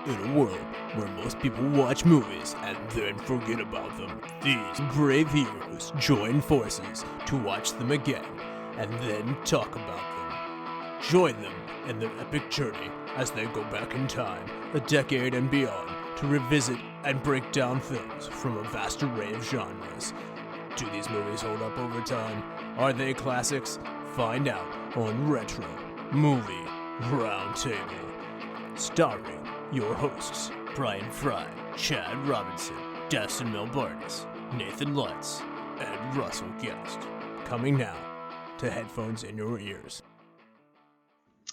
In a world where most people watch movies and then forget about them, these brave heroes join forces to watch them again and then talk about them. Join them in their epic journey as they go back in time, a decade and beyond, to revisit and break down films from a vast array of genres. Do these movies hold up over time? Are they classics? Find out on Retro Movie Roundtable. Starring your hosts, Brian Fry, Chad Robinson, Dustin Melbardis, Nathan Lutz, and Russell Guest. Coming now to headphones in your ears.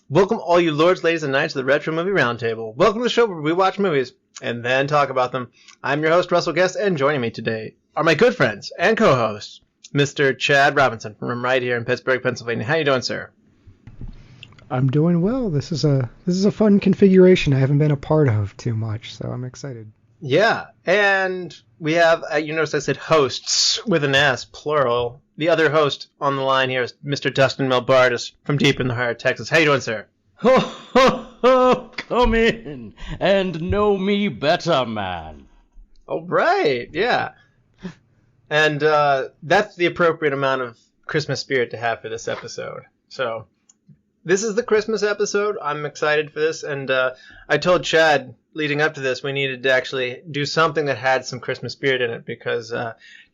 Welcome all you lords, ladies, and knights to the Retro Movie Roundtable. Welcome to the show where we watch movies and then talk about them. I'm your host, Russell Guest, and joining me today are my good friends and co-hosts, Mr. Chad Robinson from right here in Pittsburgh, Pennsylvania. How you doing, sir? I'm doing well. This is a fun configuration I haven't been a part of too much, so I'm excited. Yeah, and we have, you notice I said hosts with an S, plural. The other host on the line here is Mr. Dustin Melbardis from deep in the heart of Texas. How you doing, sir? Ho, ho, ho, come in and know me better, man. All right, yeah. And that's the appropriate amount of Christmas spirit to have for this episode. So this is the Christmas episode. I'm excited for this, and I told Chad leading up to this we needed to actually do something that had some Christmas spirit in it because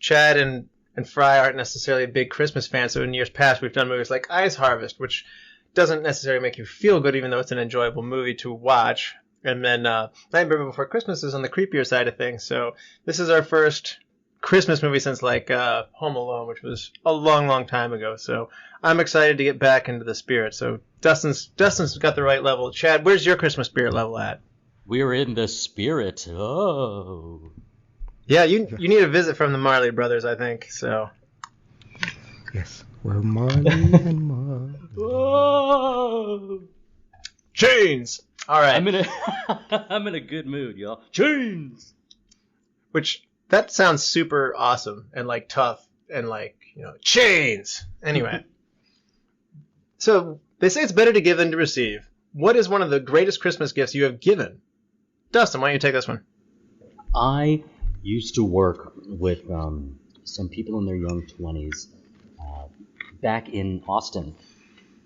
Chad and Fry aren't necessarily big Christmas fans, so in years past we've done movies like Ice Harvest, which doesn't necessarily make you feel good even though it's an enjoyable movie to watch. And then Nightmare Before Christmas is on the creepier side of things, so this is our first Christmas movie since like Home Alone, which was a long time ago. So I'm excited to get back into the spirit. So Dustin's got the right level. Chad, where's your Christmas spirit level at? We're in the spirit. Oh. Yeah, you need a visit from the Marley Brothers, I think. So. Yes, we're Marley and Marley. Whoa. Chains. All right. I'm in a good mood, y'all. Chains. Which that sounds super awesome and like tough and like, you know, chains. Anyway. So they say it's better to give than to receive. What is one of the greatest Christmas gifts you have given? Dustin, why don't you take this one? I used to work with some people in their young 20s back in Austen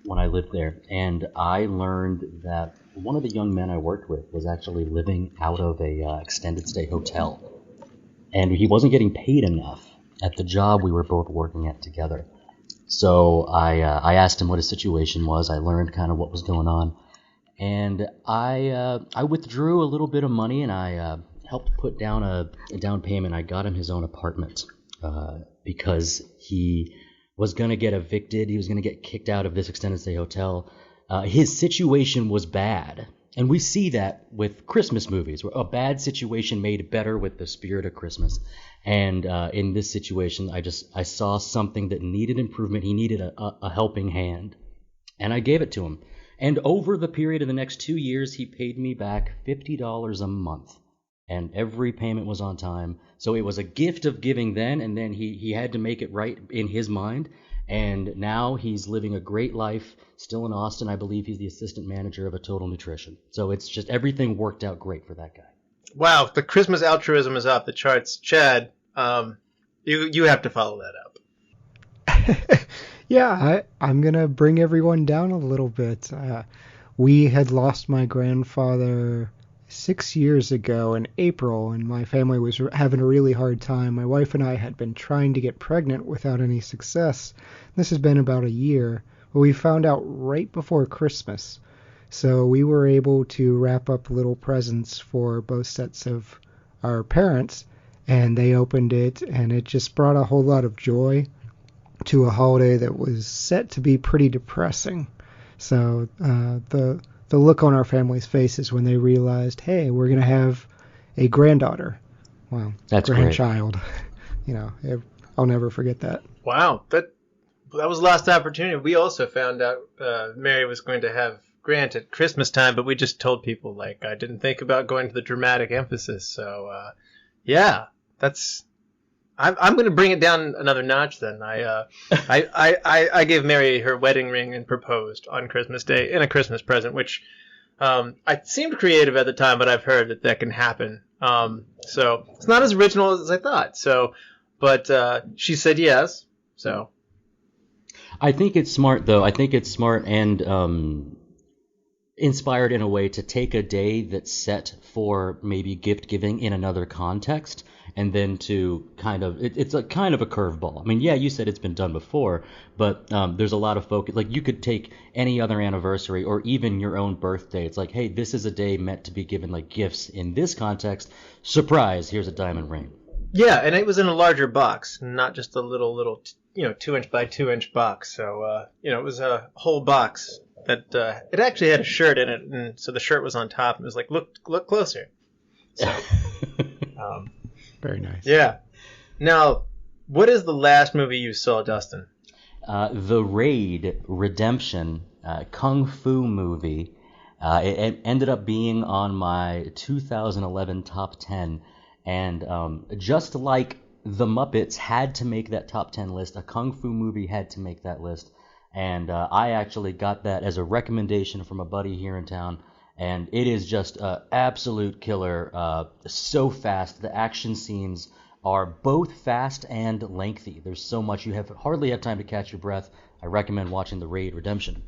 when I lived there, and I learned that one of the young men I worked with was actually living out of a extended stay hotel, and he wasn't getting paid enough at the job we were both working at together. So I asked him what his situation was. I learned kind of what was going on, and I withdrew a little bit of money, and I helped put down a down payment. I got him his own apartment because he was going to get evicted. He was going to get kicked out of this extended stay hotel. His situation was bad. And we see that with Christmas movies, where a bad situation made better with the spirit of Christmas. And in this situation, I saw something that needed improvement. He needed a helping hand. And I gave it to him. And over the period of the next 2 years, he paid me back $50 a month. And every payment was on time. So it was a gift of giving then, and then he had to make it right in his mind. And now he's living a great life, still in Austen. I believe he's the assistant manager of a Total Nutrition. So it's just everything worked out great for that guy. Wow, the Christmas altruism is off the charts. Chad, you have to follow that up. Yeah, I'm going to bring everyone down a little bit. We had lost my grandfather 6 years ago in April, and my family was having a really hard time. My wife and I had been trying to get pregnant without any success. This has been about a year, but we found out right before Christmas. So we were able to wrap up little presents for both sets of our parents, and they opened it, and it just brought a whole lot of joy to a holiday that was set to be pretty depressing. So the look on our family's faces when they realized, hey, we're going to have a granddaughter. Well, that's grandchild. Great. You know, I'll never forget that. Wow, that was lost opportunity. We also found out Mary was going to have Grant at Christmas time, but we just told people, like, I didn't think about going to the dramatic emphasis. So, yeah, that's... I'm going to bring it down another notch then. I gave Mary her wedding ring and proposed on Christmas Day in a Christmas present, which I seemed creative at the time, but I've heard that can happen. So it's not as original as I thought. So, but she said yes. So I think it's smart, though. I think it's smart and inspired in a way to take a day that's set for maybe gift giving in another context, and then to kind of it's a kind of a curveball. I mean, yeah, you said it's been done before, but there's a lot of focus. Like, you could take any other anniversary or even your own birthday. It's like, hey, this is a day meant to be given like gifts in this context. Surprise! Here's a diamond ring. yeah, and it was in a larger box, not just a little 2-inch by 2-inch box. So it was a whole box that it actually had a shirt in it, and so the shirt was on top. And it was like, look closer. So Very nice. yeah. Now, what is the last movie you saw, Dustin? The Raid Redemption Kung Fu movie. It ended up being on my 2011 top 10, and just like the Muppets had to make that top 10 list, a Kung Fu movie had to make that list, and I actually got that as a recommendation from a buddy here in town, and it is just an absolute killer. So fast, the action scenes are both fast and lengthy. There's so much, you hardly have time to catch your breath. I recommend watching The Raid Redemption.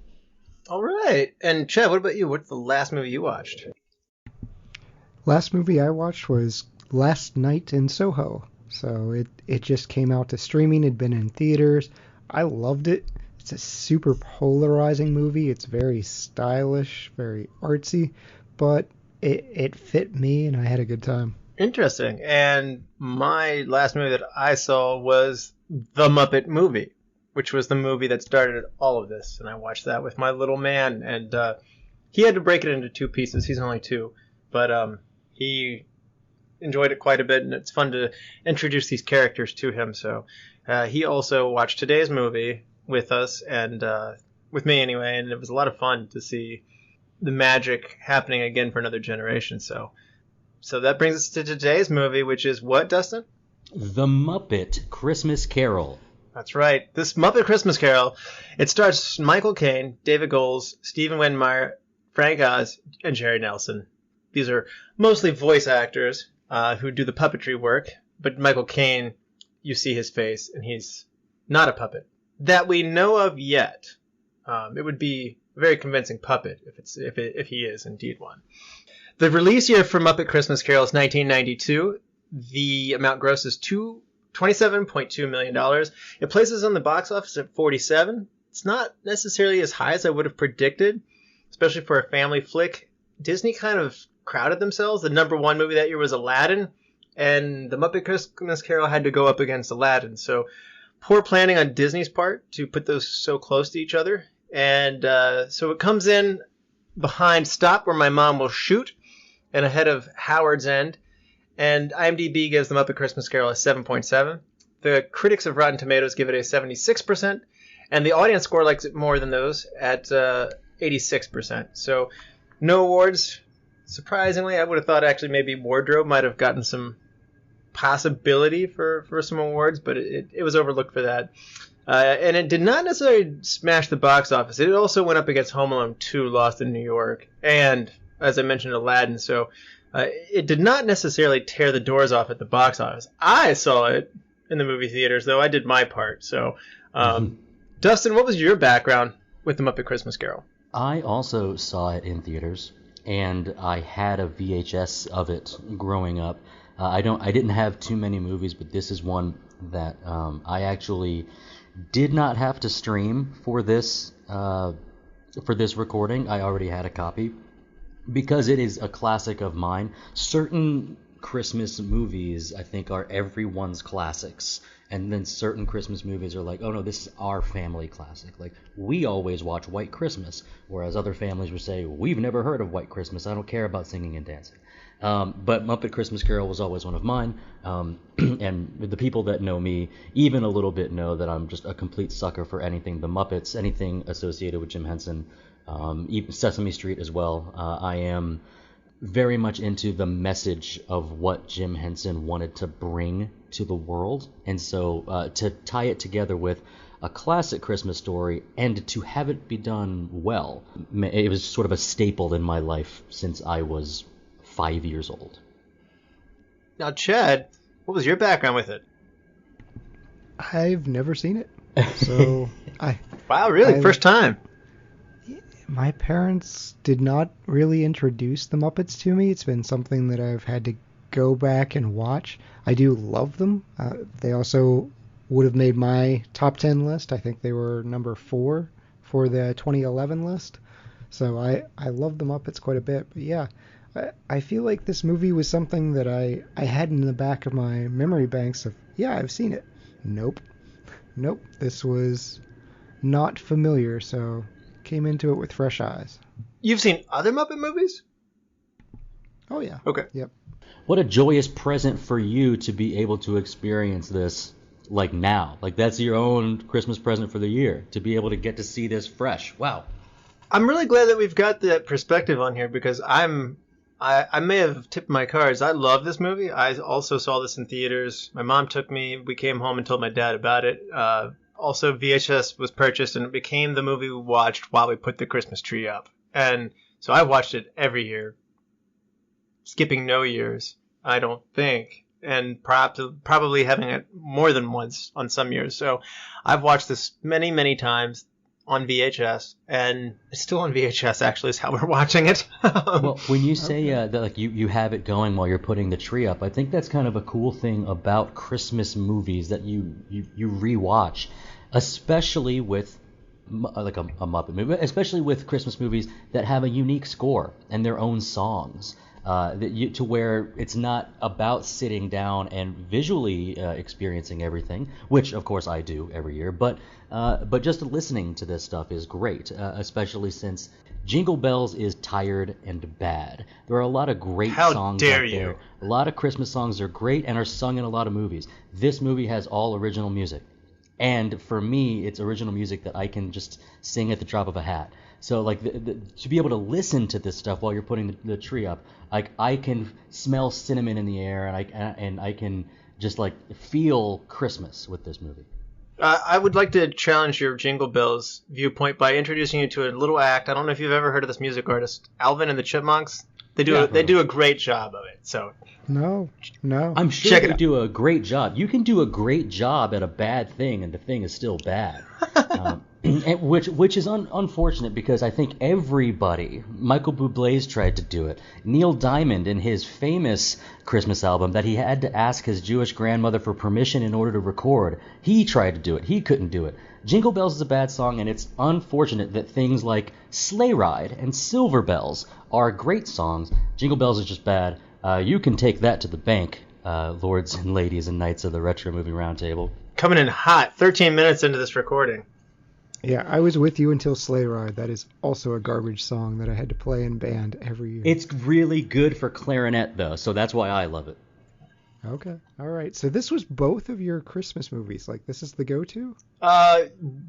All right. And Chad, what about you? What's the last movie you watched? Last movie I watched was Last Night in Soho. So it just came out to streaming. It'd been in theaters. I loved it. It's a super polarizing movie. It's very stylish, very artsy, but it fit me and I had a good time. Interesting. And my last movie that I saw was The Muppet Movie, which was the movie that started all of this. And I watched that with my little man, and he had to break it into two pieces. He's only two, but he enjoyed it quite a bit, and it's fun to introduce these characters to him. So he also watched today's movie with us, and with me anyway, and it was a lot of fun to see the magic happening again for another generation. So that brings us to today's movie, which is what, Dustin? The Muppet Christmas Carol. That's right. This Muppet Christmas Carol, it stars Michael Caine, David Goelz, Stephen Whitmire, Frank Oz, and Jerry Nelson. These are mostly voice actors who do the puppetry work, but Michael Caine, you see his face, and he's not a puppet that we know of yet. It would be a very convincing puppet if he is indeed one. The release year for Muppet Christmas Carol is 1992. The amount gross is $27.2 million. It places on the box office at 47. It's not necessarily as high as I would have predicted, especially for a family flick. Disney kind of crowded themselves. The number one movie that year was Aladdin, and the Muppet Christmas Carol had to go up against Aladdin. So poor planning on Disney's part to put those so close to each other. And so it comes in behind Stop Where My Mom Will Shoot and ahead of Howard's End. And IMDb gives the Muppet Christmas Carol a 7.7. The critics of Rotten Tomatoes give it a 76%, and the audience score likes it more than those at 86%. So no awards. Surprisingly, I would have thought actually maybe Wardrobe might have gotten some possibility for some awards, but it was overlooked for that. And it did not necessarily smash the box office. It also went up against Home Alone 2, Lost in New York, and, as I mentioned, Aladdin. So it did not necessarily tear the doors off at the box office. I saw it in the movie theaters, though. I did my part. So, Dustin, what was your background with the Muppet Christmas Carol? I also saw it in theaters, and I had a VHS of it growing up. I didn't have too many movies, but this is one that I actually did not have to stream for this recording. I already had a copy because it is a classic of mine. Certain Christmas movies, I think, are everyone's classics, and then certain Christmas movies are like, oh no, this is our family classic. Like, we always watch White Christmas, whereas other families would say, we've never heard of White Christmas, I don't care about singing and dancing. But Muppet Christmas Carol was always one of mine, and the people that know me even a little bit know that I'm just a complete sucker for anything the Muppets, anything associated with Jim Henson, even Sesame Street as well. I am very much into the message of what Jim Henson wanted to bring to the world, and so to tie it together with a classic Christmas story, and to have it be done well. It was sort of a staple in my life since I was 5 years old. Now, Chad, what was your background with it? I've never seen it. So Wow, really? First time? My parents did not really introduce the Muppets to me. It's been something that I've had to go back and watch. I do love them. They also would have made my top 10 list. I think they were number 4 for the 2011 list. So I love the Muppets quite a bit. But yeah, I feel like this movie was something that I had in the back of my memory banks of, yeah, I've seen it. Nope. This was not familiar, so came into it with fresh eyes. You've seen other Muppet movies? Oh, yeah. Okay. Yep. What a joyous present for you to be able to experience this like now. Like that's your own Christmas present for the year, to be able to get to see this fresh. Wow. I'm really glad that we've got that perspective on here because I may have tipped my cards. I love this movie. I also saw this in theaters. My mom took me. We came home and told my dad about it. Also, VHS was purchased, and it became the movie we watched while we put the Christmas tree up. And so I watched it every year, skipping no years, I don't think, and probably having it more than once on some years. So I've watched this many, many times on VHS, and it's still on VHS, actually, is how we're watching it. Well, when you say that like you have it going while you're putting the tree up, I think that's kind of a cool thing about Christmas movies that you rewatch, especially with like a Muppet movie, especially with Christmas movies that have a unique score and their own songs. To where it's not about sitting down and visually experiencing everything, which of course I do every year, but just listening to this stuff is great, especially since Jingle Bells is tired and bad. There are a lot of great songs out there. A lot of Christmas songs are great and are sung in a lot of movies. This movie has all original music, and for me, it's original music that I can just sing at the drop of a hat. So like to be able to listen to this stuff while you're putting the tree up, like I can smell cinnamon in the air, and I can just like feel Christmas with this movie. I would like to challenge your Jingle Bells viewpoint by introducing you to a little act. I don't know if you've ever heard of this music artist, Alvin and the Chipmunks. They do a great job of it. So no. I'm sure they do a great job. You can do a great job at a bad thing, and the thing is still bad. Which is unfortunate because I think everybody, Michael Bublé's tried to do it. Neil Diamond in his famous Christmas album that he had to ask his Jewish grandmother for permission in order to record, he tried to do it. He couldn't do it. Jingle Bells is a bad song, and it's unfortunate that things like Sleigh Ride and Silver Bells are great songs. Jingle Bells is just bad. You can take that to the bank, lords and ladies and knights of the Retro Movie Roundtable. Coming in hot, 13 minutes into this recording. Yeah, I was with you until Sleigh Ride. That is also a garbage song that I had to play in band every year. It's really good for clarinet, though, so that's why I love it. Okay, all right. So this was both of your Christmas movies. Like, this is the go-to?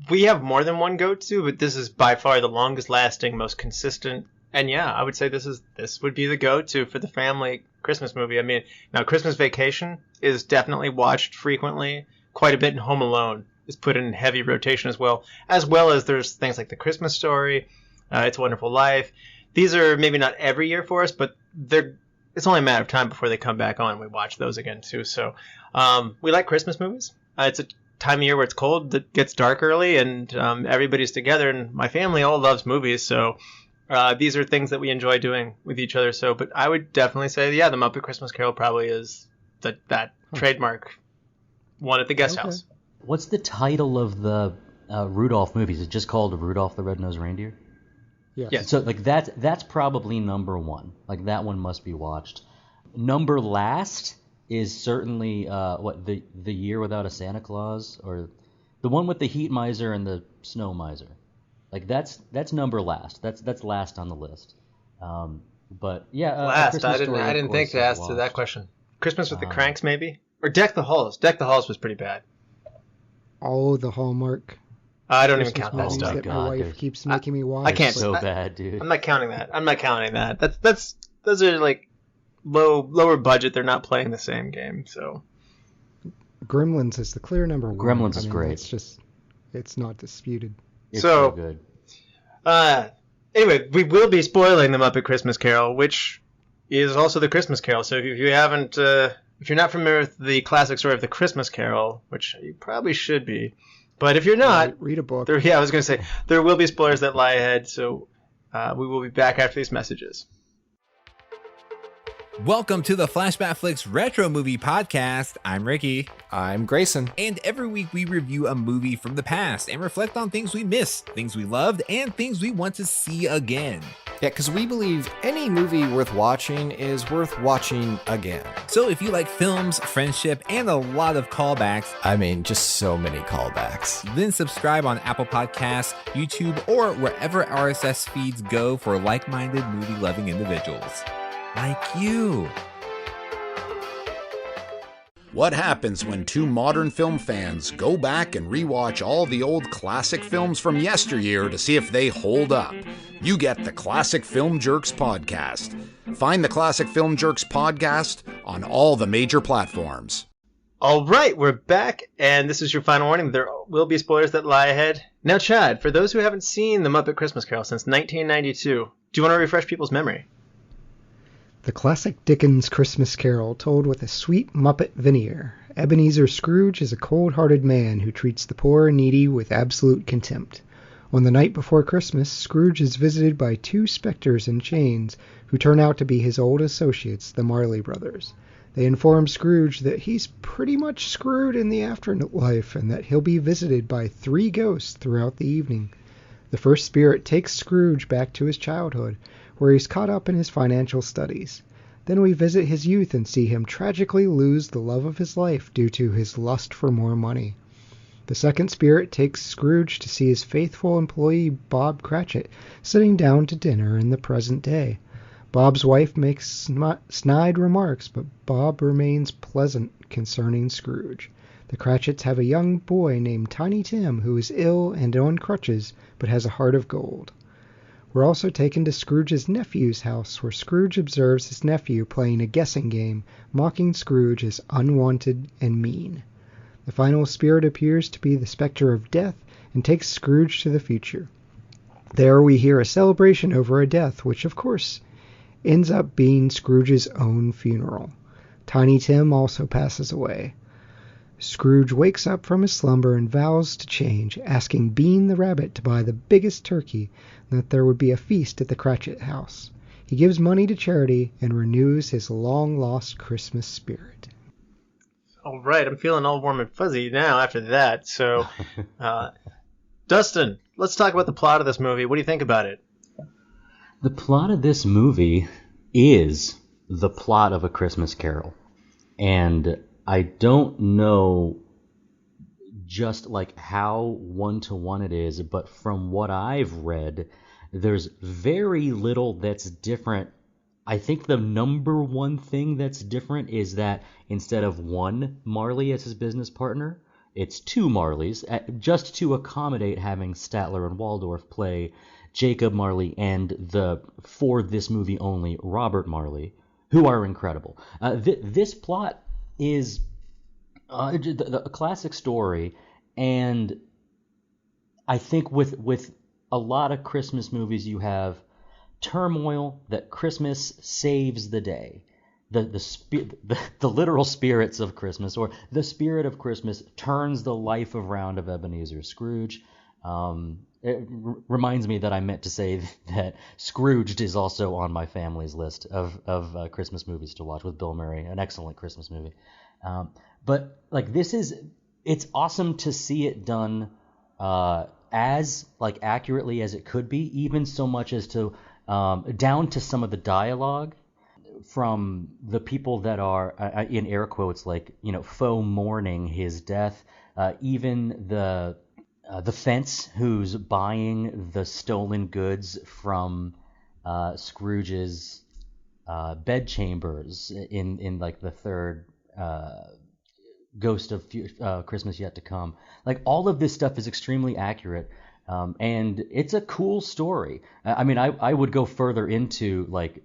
We have more than one go-to, but this is by far the longest-lasting, most consistent. And yeah, I would say this would be the go-to for the family Christmas movie. I mean, now Christmas Vacation is definitely watched frequently, quite a bit, in Home Alone is put in heavy rotation as well as there's things like The Christmas Story, It's a Wonderful Life. These are maybe not every year for us, but it's only a matter of time before they come back on. We watch those again too. So we like Christmas movies. It's a time of year where it's cold, it gets dark early, and everybody's together, and my family all loves movies, so these are things that we enjoy doing with each other. So, but I would definitely say, yeah, the Muppet Christmas Carol probably is that trademark one at the guest house. What's the title of the Rudolph movie? Is it just called Rudolph the Red-Nosed Reindeer? Yeah. So like that's probably number one. Like that one must be watched. Number last is certainly the Year Without a Santa Claus, or the one with the Heat Miser and the Snow Miser. Like that's number last. That's last on the list. But yeah, last. I didn't think to ask that question. Christmas with the Cranks, maybe, or Deck the Halls. Deck the Halls was pretty bad. Oh, the Hallmark. I don't even count that stuff. That my wife keeps making me watch. I can't. So bad, dude. I'm not counting that. Those are like lower budget. They're not playing the same game. So Gremlins is the clear number one. Gremlins is great. It's just It's not disputed. It's So- so good. Anyway, we will be spoiling the Muppet Christmas Carol, which is also the Christmas Carol. So if you haven't, if you're not familiar with the classic story of the Christmas Carol, which you probably should be, but if you're not, Read a book. I was going to say there will be spoilers that lie ahead. So we will be back after these messages. Welcome to the Flashback Flicks Retro Movie Podcast. I'm Ricky. I'm Grayson. And every week we review a movie from the past and reflect on things we missed, things we loved, and things we want to see again. Yeah, because we believe any movie worth watching is worth watching again. So if you like films, friendship, and a lot of callbacks, I mean, just so many callbacks. then subscribe on Apple Podcasts, YouTube, or wherever RSS feeds go for like-minded movie-loving individuals. Like you. What happens when two modern film fans go back and rewatch all the old classic films from yesteryear to see if they hold up? You get the Classic Film Jerks podcast. Find the Classic Film Jerks podcast on all the major platforms. All right, we're back, and this is your final warning. There will be spoilers that lie ahead. Now, Chad, for those who haven't seen the Muppet Christmas Carol since 1992, do you want to refresh people's memory? The classic Dickens Christmas Carol told with a sweet Muppet veneer. Ebenezer Scrooge is a cold-hearted man who treats the poor and needy with absolute contempt. On the night before Christmas, Scrooge is visited by two specters in chains who turn out to be his old associates, the Marley brothers. They inform Scrooge that he's pretty much screwed in the afterlife and that he'll be visited by 3 ghosts throughout the evening. The first spirit takes Scrooge back to his childhood, where he's caught up in his financial studies. Then we visit his youth and see him tragically lose the love of his life due to his lust for more money. The second spirit takes Scrooge to see his faithful employee Bob Cratchit sitting down to dinner in the present day. Bob's wife makes snide remarks, but Bob remains pleasant concerning Scrooge. The Cratchits have a young boy named Tiny Tim who is ill and on crutches, but has a heart of gold. We're also taken to Scrooge's nephew's house, where Scrooge observes his nephew playing a guessing game, mocking Scrooge as unwanted and mean. The final spirit appears to be the specter of death and takes Scrooge to the future. There we hear a celebration over a death, which of course ends up being Scrooge's own funeral. Tiny Tim also passes away. Scrooge wakes up from his slumber and vows to change, asking Bean the rabbit to buy the biggest turkey and that there would be a feast at the Cratchit house. He gives money to charity and renews his long-lost Christmas spirit. All right, I'm feeling all warm and fuzzy now after that. So, Dustin, let's talk about the plot of this movie. What do you think about it? The plot of this movie is the plot of A Christmas Carol. And I don't know just like how one-to-one it is, but from what I've read, there's very little that's different. I think the number one thing that's different is that instead of one Marley as his business partner, it's 2 Marleys, just to accommodate having Statler and Waldorf play Jacob Marley and for this movie only, Robert Marley, who are incredible. This plot is a classic story, and I think with a lot of Christmas movies you have turmoil that Christmas saves the day. The literal spirits of Christmas, or the spirit of Christmas, turns the life around of Ebenezer Scrooge. It reminds me that I meant to say that Scrooged is also on my family's list of Christmas movies to watch with Bill Murray, an excellent Christmas movie. But like it's awesome to see it done as like accurately as it could be, even so much as to down to some of the dialogue from the people that are in air quotes like faux mourning his death, even the fence who's buying the stolen goods from Scrooge's bedchambers in like the third Ghost of Christmas Yet to Come. Like all of this stuff is extremely accurate, and it's a cool story. I mean, I would go further into like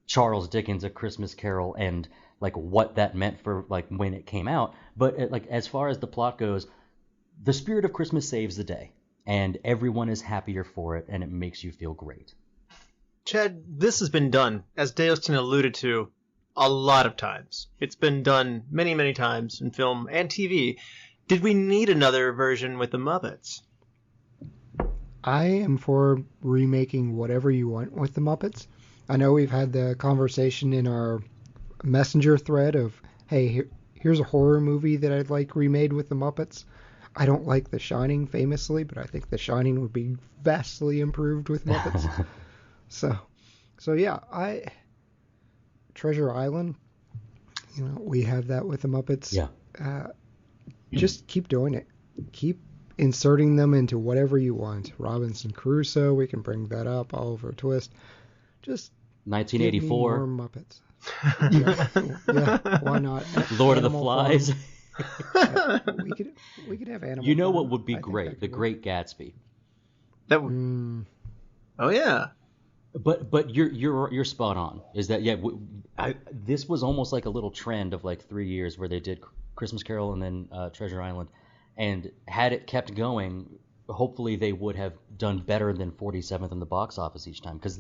Charles Dickens' A Christmas Carol and like what that meant for like when it came out. But like as far as the plot goes, the spirit of Christmas saves the day, and everyone is happier for it, and it makes you feel great. Chad, this has been done, as Dustin alluded to, a lot of times. It's been done many, many times in film and TV. Did we need another version with the Muppets? I am for remaking whatever you want with the Muppets. I know we've had the conversation in our messenger thread of, hey, here's a horror movie that I'd like remade with the Muppets. I don't like The Shining famously, but I think The Shining would be vastly improved with Muppets. So yeah, Treasure Island, we have that with the Muppets. Yeah. Just keep doing it. Keep inserting them into whatever you want. Robinson Crusoe, we can bring that up. Oliver Twist. Just 1984. Give me more Muppets. yeah, why not? Lord of the Flies. We could have Animal You know Farm. what would be great? The Great Gatsby. That would. Oh yeah. But you're spot on. Is that this was almost like a little trend of like 3 years where they did Christmas Carol and then Treasure Island, and had it kept going, hopefully they would have done better than 47th in the box office each time, because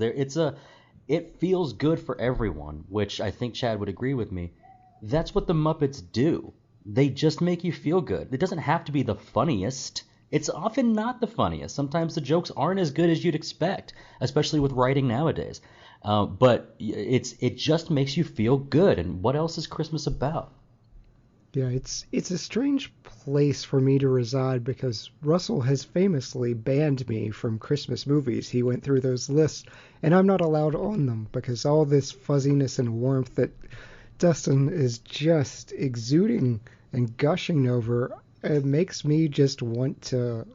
it feels good for everyone, which I think Chad would agree with me. That's what the Muppets do. They just make you feel good. It doesn't have to be the funniest. It's often not the funniest. Sometimes the jokes aren't as good as you'd expect, especially with writing nowadays. But it just makes you feel good. And what else is Christmas about? Yeah, it's a strange place for me to reside because Russell has famously banned me from Christmas movies. He went through those lists, and I'm not allowed on them because all this fuzziness and warmth that Dustin is just exuding and gushing over, it makes me just want to...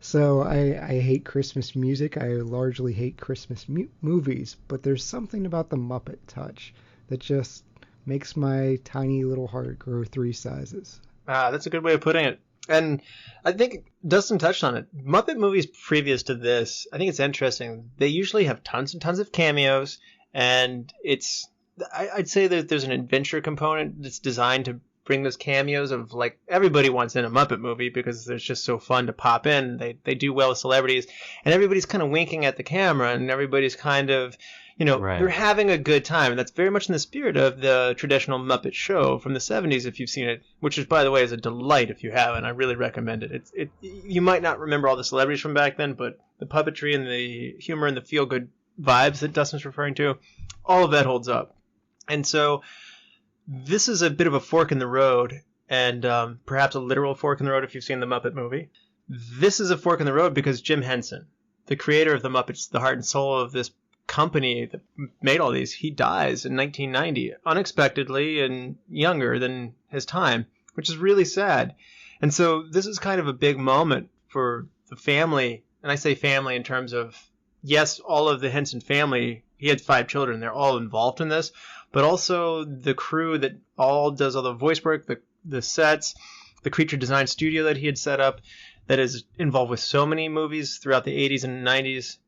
So I hate Christmas music. I largely hate Christmas movies, but there's something about the Muppet touch that just makes my tiny little heart grow 3 sizes. That's a good way of putting it. And I think Dustin touched on it. Muppet movies previous to this, I think it's interesting. They usually have tons and tons of cameos, and I'd say that there's an adventure component that's designed to bring those cameos of, like, everybody wants in a Muppet movie because it's just so fun to pop in. They do well with celebrities, and everybody's kind of winking at the camera, and everybody's kind of, Right. They're having a good time. And that's very much in the spirit of the traditional Muppet show from the 70s, if you've seen it, which is, by the way, is a delight if you haven't. I really recommend it. You might not remember all the celebrities from back then, but the puppetry and the humor and the feel-good vibes that Dustin's referring to, all of that holds up. And so this is a bit of a fork in the road, and perhaps a literal fork in the road if you've seen the Muppet movie. This is a fork in the road because Jim Henson, the creator of the Muppets, the heart and soul of this company that made all these, he dies in 1990 unexpectedly and younger than his time, which is really sad. And so this is kind of a big moment for the family, and I say family in terms of, yes, all of the Henson family, he had 5 children, they're all involved in this, but also the crew that all does all the voice work, the sets, the creature design studio that he had set up that is involved with so many movies throughout the 80s and 90s,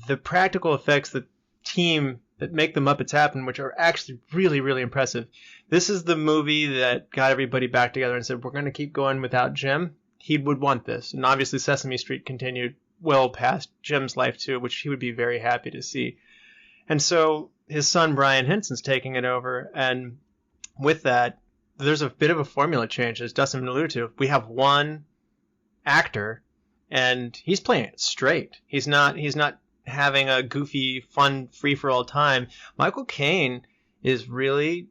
the practical effects, the team that make the Muppets happen, which are actually really, really impressive. This is the movie that got everybody back together and said, we're going to keep going without Jim. He would want this. And obviously Sesame Street continued well past Jim's life too, which he would be very happy to see. And so his son, Brian Henson's taking it over. And with that, there's a bit of a formula change, as Dustin alluded to. We have one actor, and he's playing it straight. He's not having a goofy, fun, free-for-all time. Michael Caine is really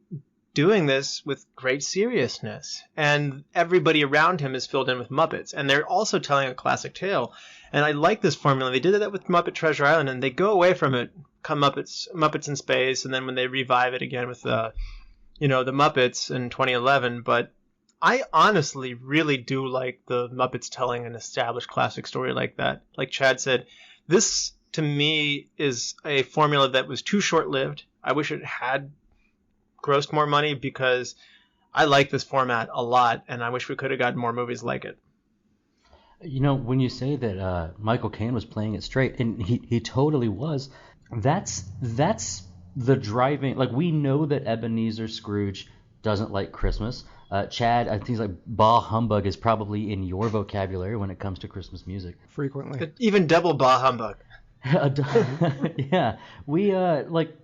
doing this with great seriousness, and everybody around him is filled in with Muppets, and they're also telling a classic tale. And I like this formula. They did that with Muppet Treasure Island, and they go away from it, come Muppets in Space, and then when they revive it again with the Muppets in 2011. But I honestly really do like the Muppets telling an established classic story like that. Like Chad said, this to me is a formula that was too short-lived. I wish it had grossed more money because I like this format a lot, and I wish we could have gotten more movies like it. When you say that Michael Caine was playing it straight, and he totally was, that's the driving... Like, we know that Ebenezer Scrooge doesn't like Christmas. Chad, I think it's like bah humbug is probably in your vocabulary when it comes to Christmas music. Frequently. Even double bah humbug. Yeah, we like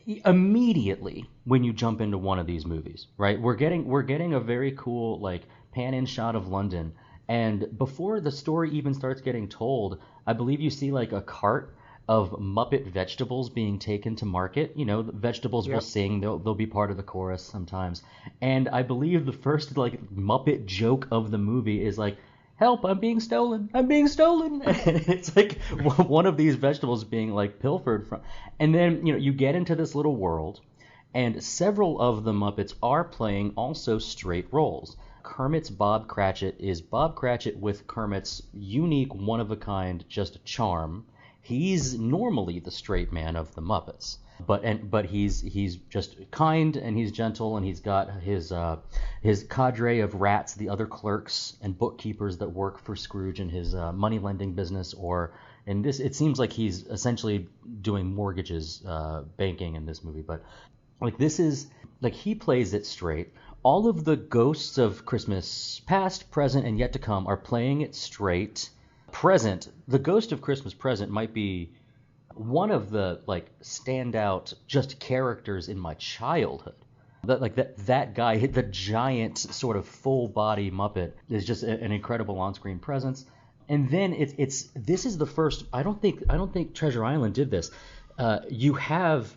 immediately when you jump into one of these movies, right? We're getting a very cool like pan in shot of London, and before the story even starts getting told, I believe you see like a cart of Muppet vegetables being taken to market. You know, the vegetables will sing, they'll be part of the chorus sometimes. And I believe the first like Muppet joke of the movie is like, help, I'm being stolen, I'm being stolen. And it's like one of these vegetables being like pilfered from. And then, you know, you get into this little world, and several of the Muppets are playing also straight roles. Kermit's Bob Cratchit is Bob Cratchit with Kermit's unique, one-of-a-kind, just charm. He's normally the straight man of the Muppets, but he's just kind and he's gentle, and he's got his cadre of rats, the other clerks and bookkeepers that work for Scrooge in his money lending business, or in this it seems like he's essentially doing mortgages, banking in this movie. But like this is like he plays it straight. All of the ghosts of Christmas past, present, and yet to come are playing it straight. Present, the Ghost of Christmas Present might be one of the like standout just characters in my childhood. That guy, the giant sort of full body Muppet, is just an incredible on-screen presence. And then this is the first. I don't think Treasure Island did this. You have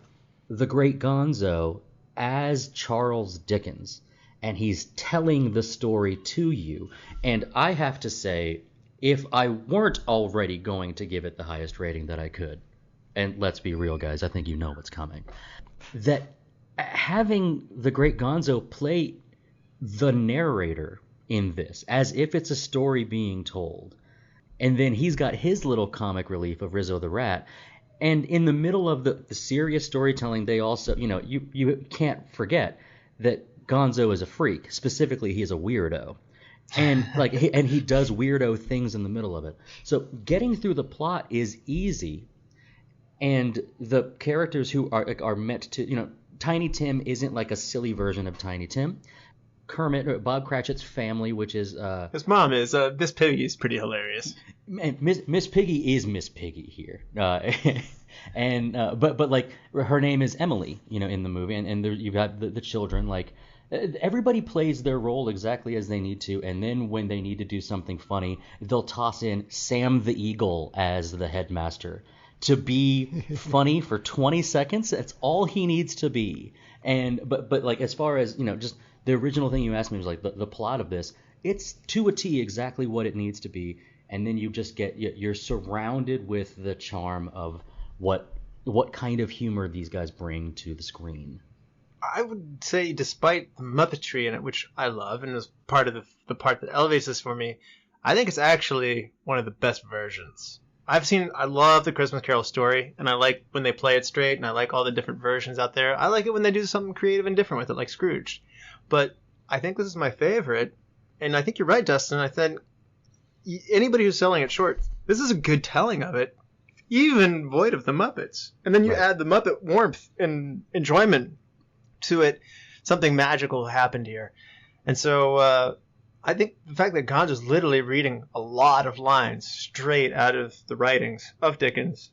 the Great Gonzo as Charles Dickens, and he's telling the story to you. And I have to say, if I weren't already going to give it the highest rating that I could, and let's be real, guys, I think you know what's coming, that having the Great Gonzo play the narrator in this, as if it's a story being told, and then he's got his little comic relief of Rizzo the Rat, and in the middle of the serious storytelling, they also, you know, you can't forget that Gonzo is a freak. Specifically, he's a weirdo. And he does weirdo things in the middle of it. So getting through the plot is easy, and the characters who are meant to, you know, Tiny Tim isn't like a silly version of Tiny Tim. Kermit, or Bob Cratchit's family, which is his mom is Miss Piggy, is pretty hilarious. And Miss Piggy is Miss Piggy here, but like her name is Emily, you know, in the movie, and there, you've got the children like. Everybody plays their role exactly as they need to, and then when they need to do something funny, they'll toss in Sam the Eagle as the headmaster to be funny for 20 seconds. That's all he needs to be. And but like as far as, you know, just the original thing you asked me was like the plot of this, it's to a T exactly what it needs to be, and then you just you're surrounded with the charm of what kind of humor these guys bring to the screen. I would say, despite the Muppetry in it, which I love, and is part of the part that elevates this for me, I think it's actually one of the best versions. I love the Christmas Carol story, and I like when they play it straight, and I like all the different versions out there. I like it when they do something creative and different with it, like Scrooge. But I think this is my favorite, and I think you're right, Dustin. I think anybody who's selling it short, this is a good telling of it, even void of the Muppets. And then you add the Muppet warmth and enjoyment to it, something magical happened here. And so I think the fact that Gonzo's literally reading a lot of lines straight out of the writings of Dickens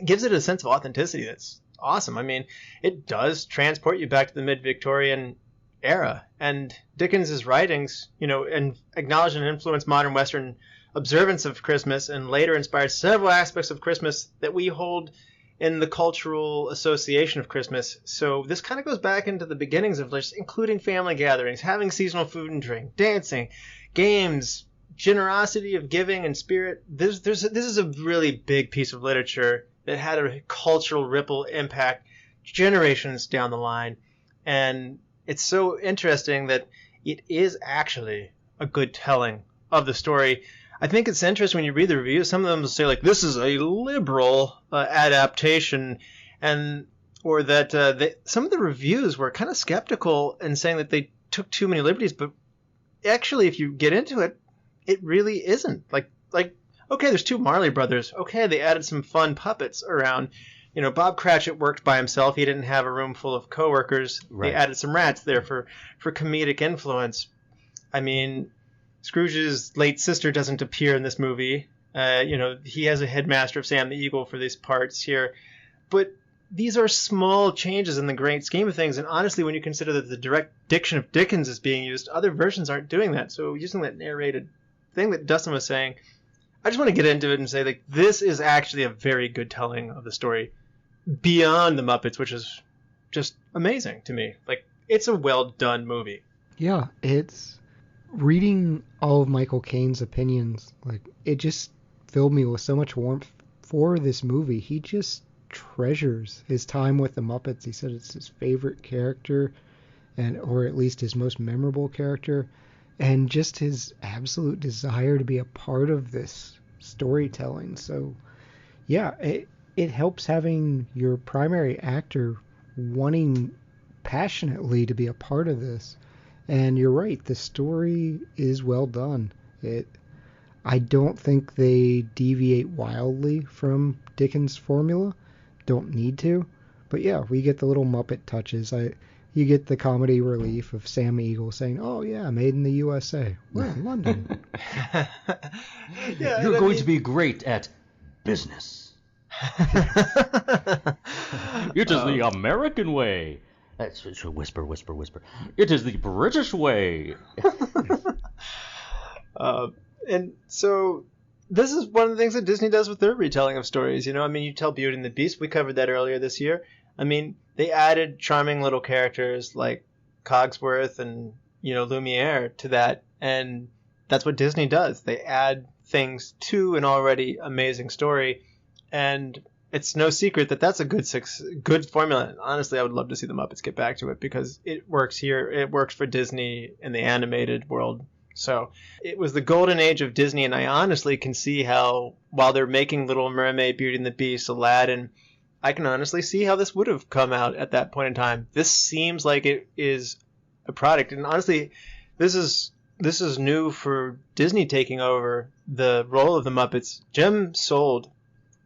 gives it a sense of authenticity that's awesome. I mean, it does transport you back to the mid-Victorian era, and Dickens's writings, you know, and acknowledged and influenced modern Western observance of Christmas, and later inspired several aspects of Christmas that we hold in the cultural association of Christmas. So this kind of goes back into the beginnings of just including family gatherings, having seasonal food and drink, dancing, games, generosity of giving and spirit. This is a really big piece of literature that had a cultural ripple impact generations down the line. And it's so interesting that it is actually a good telling of the story. I think it's interesting when you read the reviews. Some of them will say, like, this is a liberal adaptation, or that some of the reviews were kind of skeptical and saying that they took too many liberties. But actually, if you get into it, it really isn't. Like okay, there's two Marley brothers. Okay, they added some fun puppets around. Bob Cratchit worked by himself. He didn't have a room full of coworkers. Right. They added some rats there for comedic influence. I mean, Scrooge's late sister doesn't appear in this movie. He has a headmaster of Sam the Eagle for these parts here. But these are small changes in the great scheme of things. And honestly, when you consider that the direct diction of Dickens is being used, other versions aren't doing that. So using that narrated thing that Dustin was saying, I just want to get into it and say, like, this is actually a very good telling of the story beyond the Muppets, which is just amazing to me. Like, it's a well-done movie. Yeah, it's reading all of Michael Caine's opinions, like, it just filled me with so much warmth for this movie. He just treasures his time with the Muppets. He said it's his favorite character, or at least his most memorable character, and just his absolute desire to be a part of this storytelling. So, yeah, it helps having your primary actor wanting passionately to be a part of this. And you're right, the story is well done. I don't think they deviate wildly from Dickens' formula. Don't need to. But yeah, we get the little Muppet touches. You get the comedy relief of Sam Eagle saying, "Oh yeah, made in the USA. We're in London." Yeah, You're going to be great at business. It is the American way. That's whisper, whisper, whisper. It is the British way. And so this is one of the things that Disney does with their retelling of stories. You tell Beauty and the Beast. We covered that earlier this year. I mean, they added charming little characters like Cogsworth and, Lumiere to that. And that's what Disney does. They add things to an already amazing story. And it's no secret that that's a good formula. Honestly, I would love to see the Muppets get back to it because it works here. It works for Disney in the animated world. So it was the golden age of Disney, and I honestly can see how, while they're making Little Mermaid, Beauty and the Beast, Aladdin, I can honestly see how this would have come out at that point in time. This seems like it is a product, and honestly, this is new for Disney taking over the role of the Muppets. Jim sold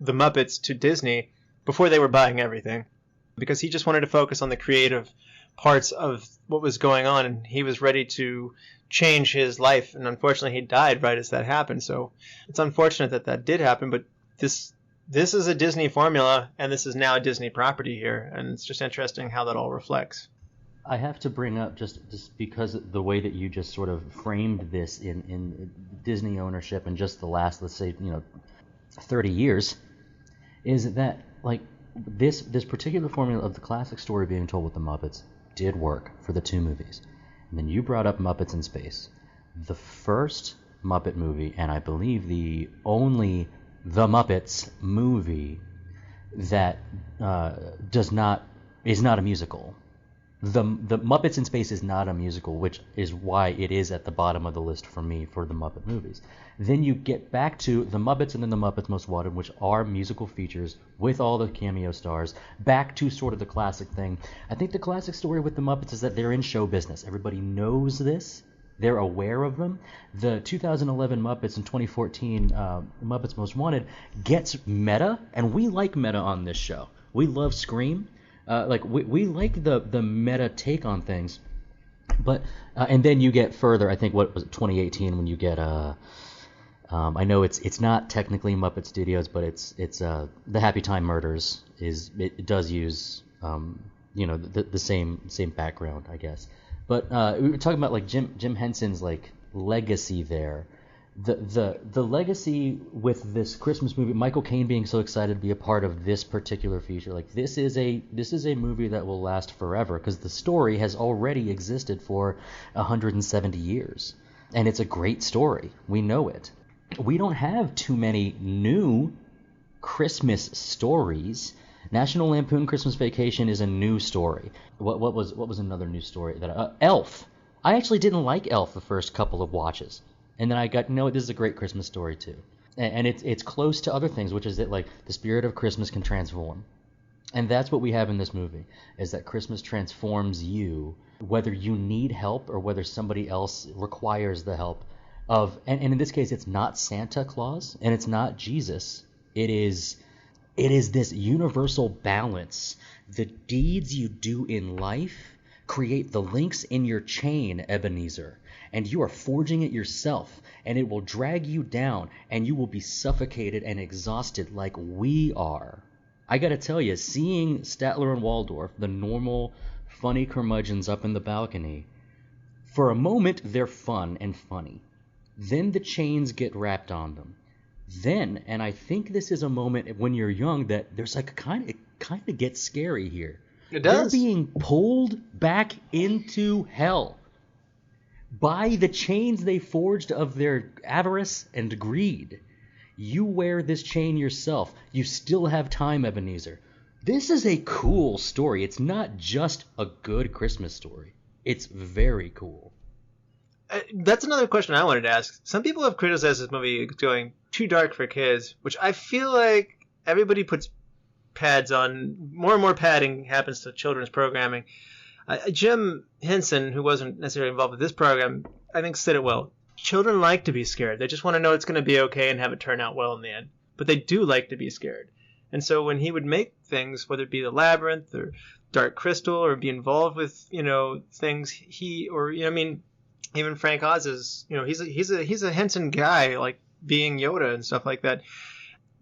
the Muppets to Disney before they were buying everything because he just wanted to focus on the creative parts of what was going on, and he was ready to change his life, and unfortunately he died right as that happened. So it's unfortunate that did happen, but this is a Disney formula, and this is now a Disney property here, and it's just interesting how that all reflects. I have to bring up, just because the way that you just sort of framed this in Disney ownership and just the last, let's say, 30 years, is that, like, this particular formula of the classic story being told with the Muppets did work for the two movies. And then you brought up Muppets in Space. The first Muppet movie, and I believe the only The Muppets movie that is not a musical. The Muppets in Space is not a musical, which is why it is at the bottom of the list for me for the Muppet movies. Then you get back to The Muppets and then The Muppets Most Wanted, which are musical features with all the cameo stars, back to sort of the classic thing. I think the classic story with the Muppets is that they're in show business. Everybody knows this. They're aware of them. The 2011 Muppets and 2014 Muppets Most Wanted gets meta, and we like meta on this show. We love Scream. We like the meta take on things, but and then you get further. I think what was it, 2018 when you get I know it's not technically Muppet Studios, but it's the Happy Time Murders it does use the same background, I guess. But we were talking about like Jim Henson's like legacy there. The legacy with this Christmas movie, Michael Caine being so excited to be a part of this particular feature, like this is a movie that will last forever because the story has already existed for 170 years, and it's a great story. We know it. We don't have too many new Christmas stories. National Lampoon Christmas Vacation is a new story. What was another new story that Elf? I actually didn't like Elf the first couple of watches. And then I got, this is a great Christmas story too. And it's close to other things, which is that like the spirit of Christmas can transform. And that's what we have in this movie, is that Christmas transforms you, whether you need help or whether somebody else requires the help of, and in this case, it's not Santa Claus and it's not Jesus. It's It is this universal balance. The deeds you do in life create the links in your chain, Ebenezer, and you are forging it yourself, and it will drag you down, and you will be suffocated and exhausted like we are. I gotta tell you, seeing Statler and Waldorf, the normal, funny curmudgeons up in the balcony, for a moment they're fun and funny. Then the chains get wrapped on them. Then, and I think this is a moment when you're young that there's like kind of gets scary here. It does. They're being pulled back into hell by the chains they forged of their avarice and greed. You wear this chain yourself. You still have time, Ebenezer. This is a cool story. It's not just a good Christmas story. It's very cool. That's another question I wanted to ask. Some people have criticized this movie going too dark for kids, which I feel like everybody puts pads on. More and more padding happens to children's programming. Jim Henson, who wasn't necessarily involved with this program, I think said it well. Children like to be scared. They just want to know it's going to be okay and have it turn out well in the end. But they do like to be scared. And so when he would make things, whether it be the Labyrinth or Dark Crystal or be involved with, things, even Frank Oz is, he's a Henson guy, like being Yoda and stuff like that.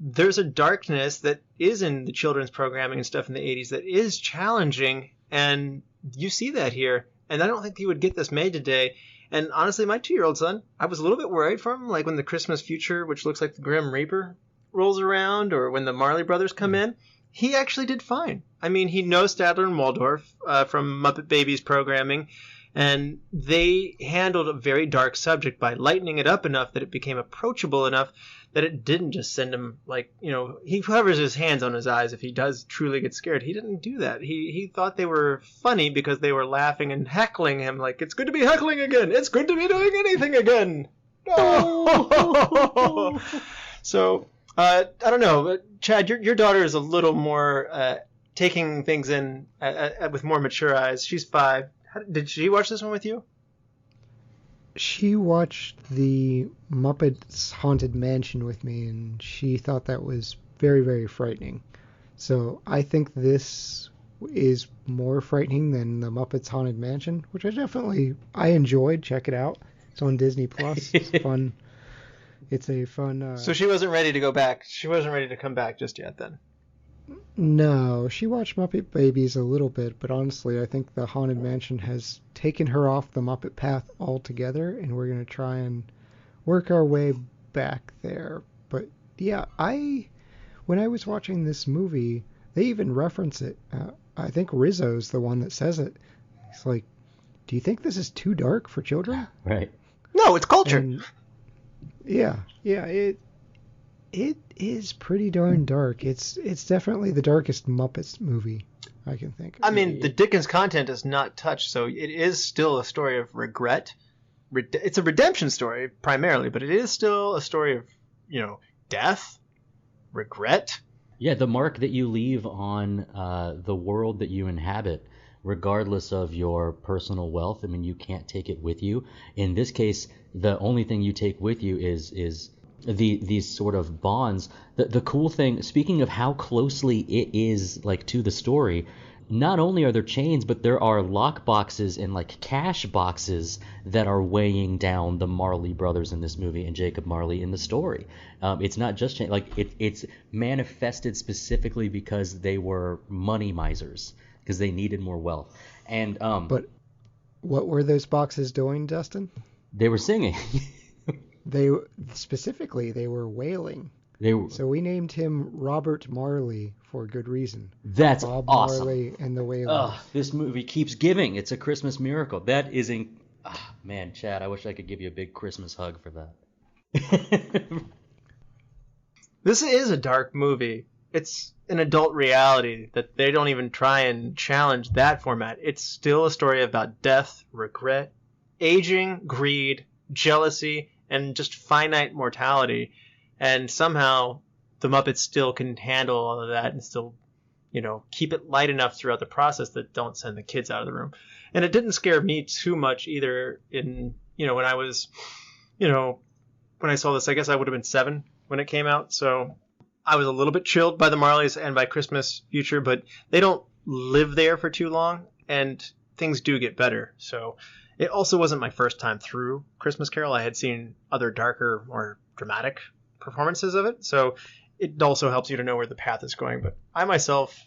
There's a darkness that is in the children's programming and stuff in the 80s that is challenging, and you see that here. And I don't think you would get this made today. And honestly, my 2-year-old son, I was a little bit worried for him, like when the Christmas Future, which looks like the Grim Reaper, rolls around, or when the Marley Brothers come in. He actually did fine. I mean, he knows Statler and Waldorf from Muppet Babies programming, and they handled a very dark subject by lightening it up enough that it became approachable enough that it didn't just send him he covers his hands on his eyes if he does truly get scared. He didn't do that. He thought they were funny because they were laughing and heckling him like, it's good to be heckling again. It's good to be doing anything again. Oh. So, I don't know. Chad, your daughter is a little more taking things in with more mature eyes. She's 5. Did she watch this one with you? She watched the Muppets Haunted Mansion with me, and she thought that was very, very frightening. So I think this is more frightening than the Muppets Haunted Mansion, which I enjoyed. Check it out. It's on Disney Plus. It's fun. It's a fun... So she wasn't ready to go back. She wasn't ready to come back just yet then? No, she watched Muppet Babies a little bit, but honestly, I think the Haunted Mansion has taken her off the Muppet path altogether, and we're going to try and work our way back there. But yeah, when I was watching this movie, they even reference it. I think Rizzo's the one that says it. He's like, do you think this is too dark for children? Right. No, it's culture. And yeah, it is pretty darn dark. It's definitely the darkest Muppets movie I can think of. I mean, the Dickens content is not touched, so it is still a story of regret. It's a redemption story primarily, but it is still a story of, death, regret. Yeah, the mark that you leave on the world that you inhabit, regardless of your personal wealth. I mean, you can't take it with you. In this case, the only thing you take with you is these sort of bonds. The cool thing, speaking of how closely it is like to the story, not only are there chains, but there are lock boxes and like cash boxes that are weighing down the Marley brothers in this movie and Jacob Marley in the story. It's not just chain, like it's manifested specifically because they were money misers, because they needed more wealth. And but what were those boxes doing, Dustin? They were singing. They were wailing. So we named him Robert Marley for good reason. That's Bob awesome. Marley and the Wailers. This movie keeps giving. It's a Christmas miracle. That is man, Chad, I wish I could give you a big Christmas hug for that. This is a dark movie. It's an adult reality that they don't even try and challenge that format. It's still a story about death, regret, aging, greed, jealousy, and just finite mortality. And somehow the Muppets still can handle all of that and still, keep it light enough throughout the process that don't send the kids out of the room. And it didn't scare me too much either when I was, when I saw this, I guess I would have been 7 when it came out. So I was a little bit chilled by the Marleys and by Christmas Future, but they don't live there for too long, and things do get better. So it also wasn't my first time through Christmas Carol. I had seen other darker, more dramatic performances of it, so it also helps you to know where the path is going. But I myself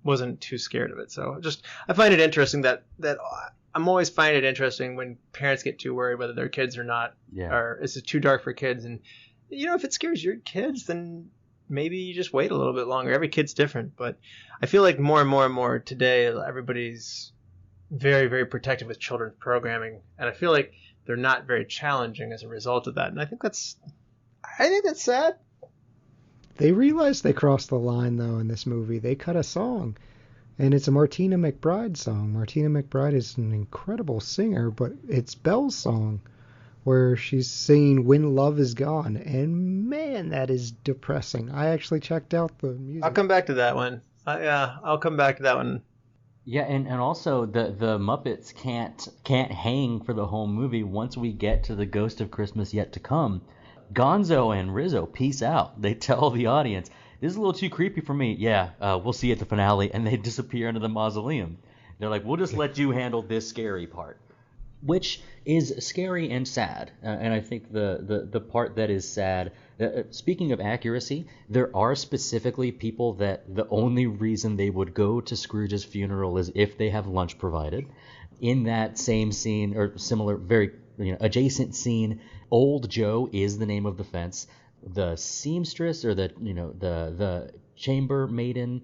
wasn't too scared of it. So I find it interesting that I'm always find it interesting when parents get too worried whether their kids or not, or is it too dark for kids. And if it scares your kids, then maybe you just wait a little bit longer. Every kid's different, but I feel like more and more and more today, everybody's very, very protective with children's programming, and I feel like they're not very challenging as a result of that. And I think that's sad. They realized they crossed the line, though, in this movie. They cut a song, and it's a Martina McBride song. Martina McBride is an incredible singer, but it's Belle's song, where she's singing When Love Is Gone, and man, that is depressing. I actually checked out the music. I'll come back to that one. I'll come back to that one. Yeah, and also the Muppets can't hang for the whole movie. Once we get to the Ghost of Christmas Yet to Come, Gonzo and Rizzo peace out. They tell the audience, this is a little too creepy for me. Yeah, we'll see you at the finale. And they disappear into the mausoleum. They're like, we'll just let you handle this scary part, which is scary and sad. And I think the part that is sad, speaking of accuracy, there are specifically people that the only reason they would go to Scrooge's funeral is if they have lunch provided. In that same scene, or similar, very adjacent scene, Old Joe is the name of the fence. The seamstress, or the chamber maiden,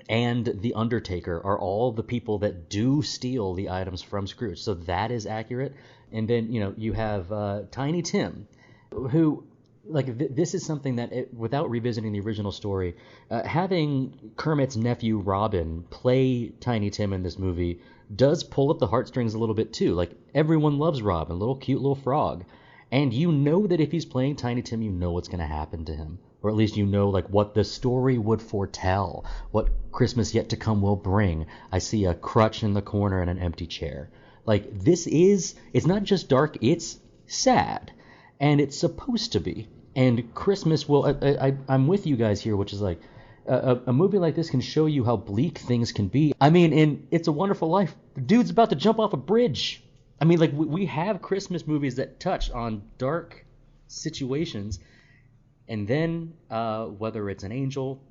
and the Undertaker are all the people that do steal the items from Scrooge. So that is accurate. And then you have Tiny Tim, who this is something that, without revisiting the original story, having Kermit's nephew Robin play Tiny Tim in this movie does pull up the heartstrings a little bit too. Like, everyone loves Robin, little cute little frog. And you know that if he's playing Tiny Tim, you know what's going to happen to him. Or at least what the story would foretell, what Christmas Yet to Come will bring. I see a crutch in the corner and an empty chair. It's not just dark, it's sad. And it's supposed to be. And Christmas I'm with you guys here, which is like, a movie like this can show you how bleak things can be. I mean, in It's a Wonderful Life, the dude's about to jump off a bridge. I mean, we have Christmas movies that touch on dark situations, and then whether it's an angel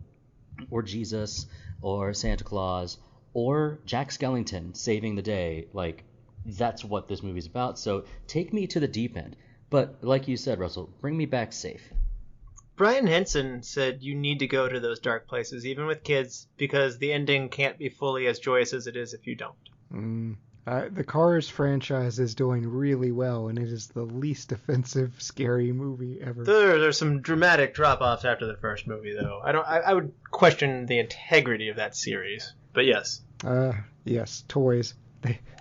or Jesus or Santa Claus or Jack Skellington saving the day, that's what this movie's about. So take me to the deep end. But like you said, Russell, bring me back safe. Brian Henson said you need to go to those dark places, even with kids, because the ending can't be fully as joyous as it is if you don't. The Cars franchise is doing really well, and it is the least offensive, scary movie ever. There's some dramatic drop-offs after the first movie, though. I would question the integrity of that series, but yes. Yes, toys.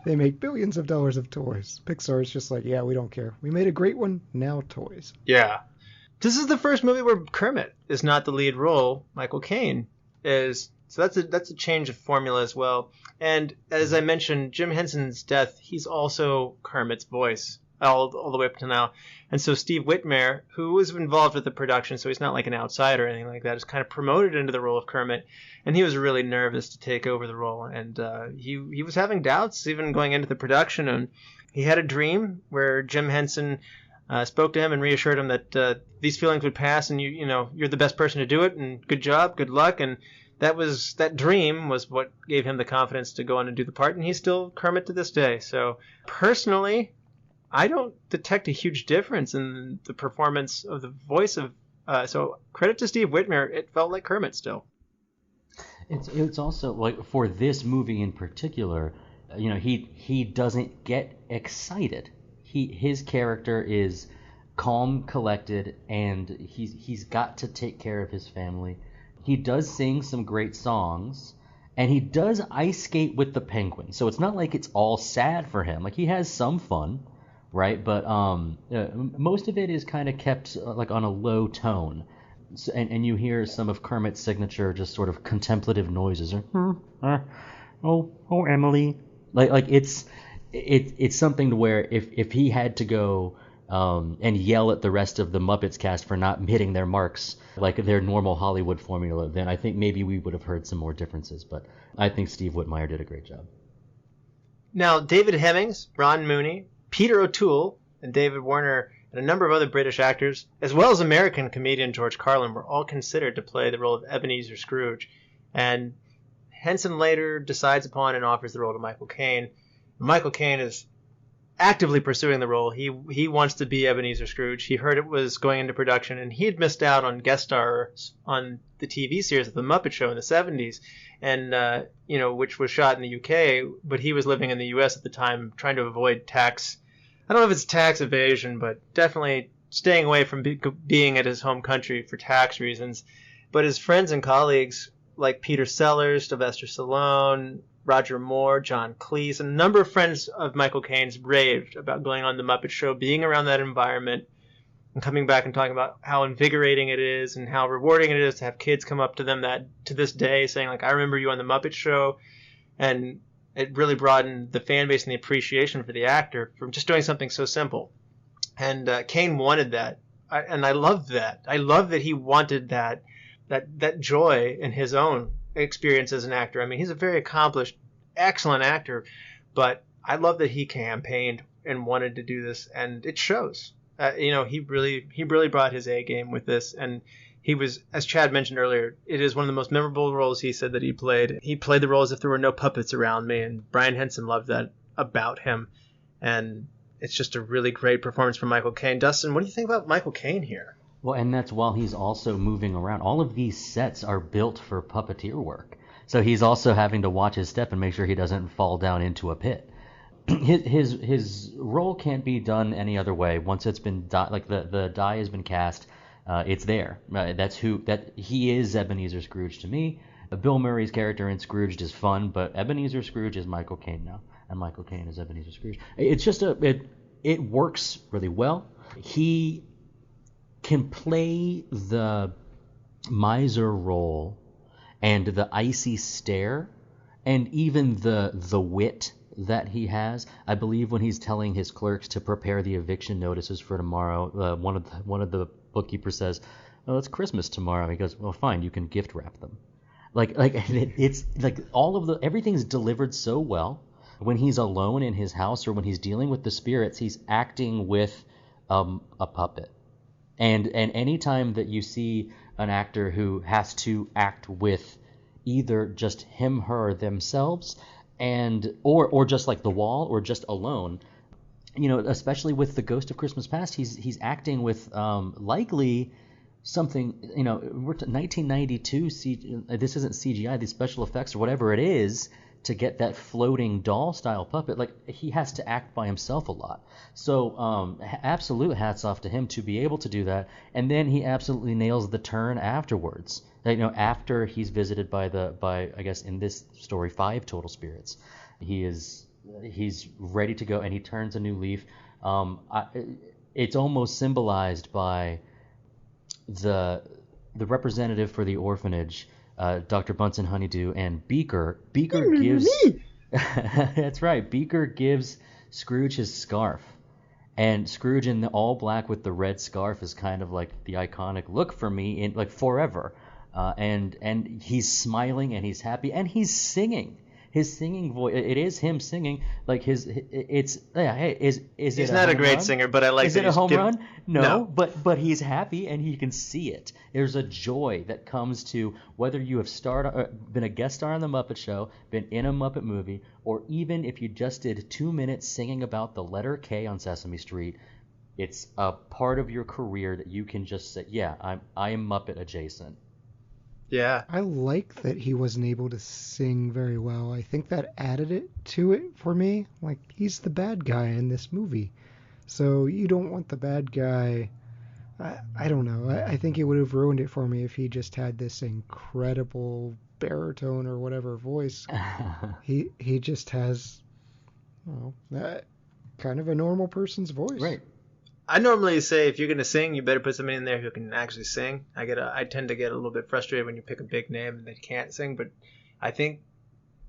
They make billions of dollars of toys. Pixar is just like, yeah, we don't care. We made a great one, now toys. Yeah. This is the first movie where Kermit is not the lead role. Michael Caine is. So that's a change of formula as well. And as I mentioned, Jim Henson's death, he's also Kermit's voice all the way up to now. And so Steve Whitmire, who was involved with the production, so he's not like an outsider or anything like that, is kind of promoted into the role of Kermit. And he was really nervous to take over the role. And he was having doubts even going into the production. And he had a dream where Jim Henson spoke to him and reassured him that these feelings would pass, and you're the best person to do it, and good job, good luck. And that dream was what gave him the confidence to go on and do the part, and he's still Kermit to this day. So personally, I don't detect a huge difference in the performance of the voice of. So credit to Steve Whitmire, it felt like Kermit still. It's also like, for this movie in particular, he doesn't get excited. His character is calm, collected, and he's got to take care of his family. He does sing some great songs, and he does ice skate with the penguin. So it's not like it's all sad for him. Like, he has some fun, right? But most of it is kind of kept on a low tone. So, and you hear some of Kermit's signature just sort of contemplative noises. Oh, Emily. It's something to where if he had to go and yell at the rest of the Muppets cast for not hitting their marks like their normal Hollywood formula, then I think maybe we would have heard some more differences. But I think Steve Whitmire did a great job. Now, David Hemmings, Ron Mooney, Peter O'Toole, and David Warner, and a number of other British actors, as well as American comedian George Carlin, were all considered to play the role of Ebenezer Scrooge. And Henson later decides upon and offers the role to Michael Caine. Michael Caine is actively pursuing the role. He wants to be Ebenezer Scrooge. He heard it was going into production, and he had missed out on guest stars on the TV series of The Muppet Show in the 70s, and which was shot in the UK, but he was living in the US at the time, trying to avoid tax. I don't know if it's tax evasion, but definitely staying away from being at his home country for tax reasons. But his friends and colleagues like Peter Sellers, Sylvester Stallone, Roger Moore, John Cleese, and a number of friends of Michael Caine's raved about going on The Muppet Show, being around that environment, and coming back and talking about how invigorating it is and how rewarding it is to have kids come up to them to this day saying, like, I remember you on The Muppet Show. And it really broadened the fan base and the appreciation for the actor from just doing something so simple. And Caine wanted that. And I love that. I love that he wanted that joy in his own experience as an actor. I mean, he's a very accomplished, excellent actor, but I love that he campaigned and wanted to do this, and it shows. He really brought his A game with this, and he was, as Chad mentioned earlier, it is one of the most memorable roles he said that he played. He played the role as if there were no puppets around me, and Brian Henson loved that about him, and it's just a really great performance from Michael Caine. Dustin, what do you think about Michael Caine here? Well, and that's while he's also moving around. All of these sets are built for puppeteer work. So he's also having to watch his step and make sure he doesn't fall down into a pit. His role can't be done any other way. Once it's been the die has been cast, it's there. He is Ebenezer Scrooge to me. Bill Murray's character in Scrooged is fun, but Ebenezer Scrooge is Michael Caine now, and Michael Caine is Ebenezer Scrooge. It's just it works really well. He can play the miser role and the icy stare and even the wit that he has. I believe when he's telling his clerks to prepare the eviction notices for tomorrow, one of the bookkeepers says, "Oh, it's Christmas tomorrow." He goes, "Well, fine, you can gift wrap them." It's like everything's delivered so well. When he's alone in his house or when he's dealing with the spirits, he's acting with a puppet. And any time that you see an actor who has to act with either just him, her, themselves, or just like the wall, or just alone, especially with the Ghost of Christmas Past, he's acting with likely something. We're 1992. This isn't CGI. These special effects or whatever it is to get that floating doll style puppet. Like, he has to act by himself a lot. So absolute hats off to him to be able to do that. And then he absolutely nails the turn afterwards. After he's visited by I guess in this story 5 total spirits, he's ready to go and he turns a new leaf. It's almost symbolized by the representative for the orphanage, Dr. Bunsen Honeydew, and Beaker. Beaker gives that's right. Beaker gives Scrooge his scarf, and Scrooge in the all black with the red scarf is kind of like the iconic look for me in like forever. And he's smiling and he's happy and he's singing. His singing voice, it is him singing. Like is He's it not a great singer, but I like is that it a home he's run? No, but he's happy and he can see it. There's a joy that comes to whether you have been a guest star on The Muppet Show, been in a Muppet movie, or even if you just did 2 minutes singing about the letter K on Sesame Street. It's a part of your career that you can just say, yeah, I am Muppet adjacent. Yeah. I like that he wasn't able to sing very well. I think that added it to it for me. Like, he's the bad guy in this movie. So you don't want the bad guy. I don't know. I think it would have ruined it for me if he just had this incredible baritone or whatever voice. He just has, kind of a normal person's voice. Right. I normally say if you're going to sing, you better put somebody in there who can actually sing. I tend to get a little bit frustrated when you pick a big name and they can't sing, but I think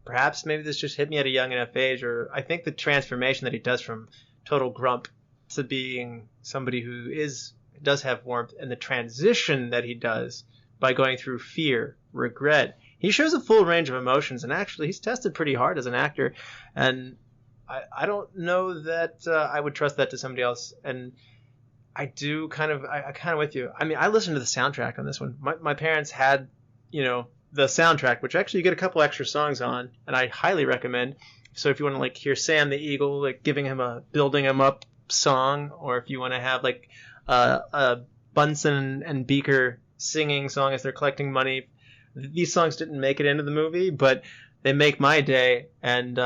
perhaps maybe this just hit me at a young enough age, or I think the transformation that he does from total grump to being somebody who does have warmth, and the transition that he does by going through fear, regret. He shows a full range of emotions, and actually he's tested pretty hard as an actor, and I don't know that I would trust that to somebody else. And I kind of with you. I mean, I listened to the soundtrack on this one. My parents had, the soundtrack, which actually you get a couple extra songs on, and I highly recommend. So if you want to like hear Sam the Eagle, like giving him a building him up song, or if you want to have like a Bunsen and Beaker singing song as they're collecting money, these songs didn't make it into the movie, but they make my day. And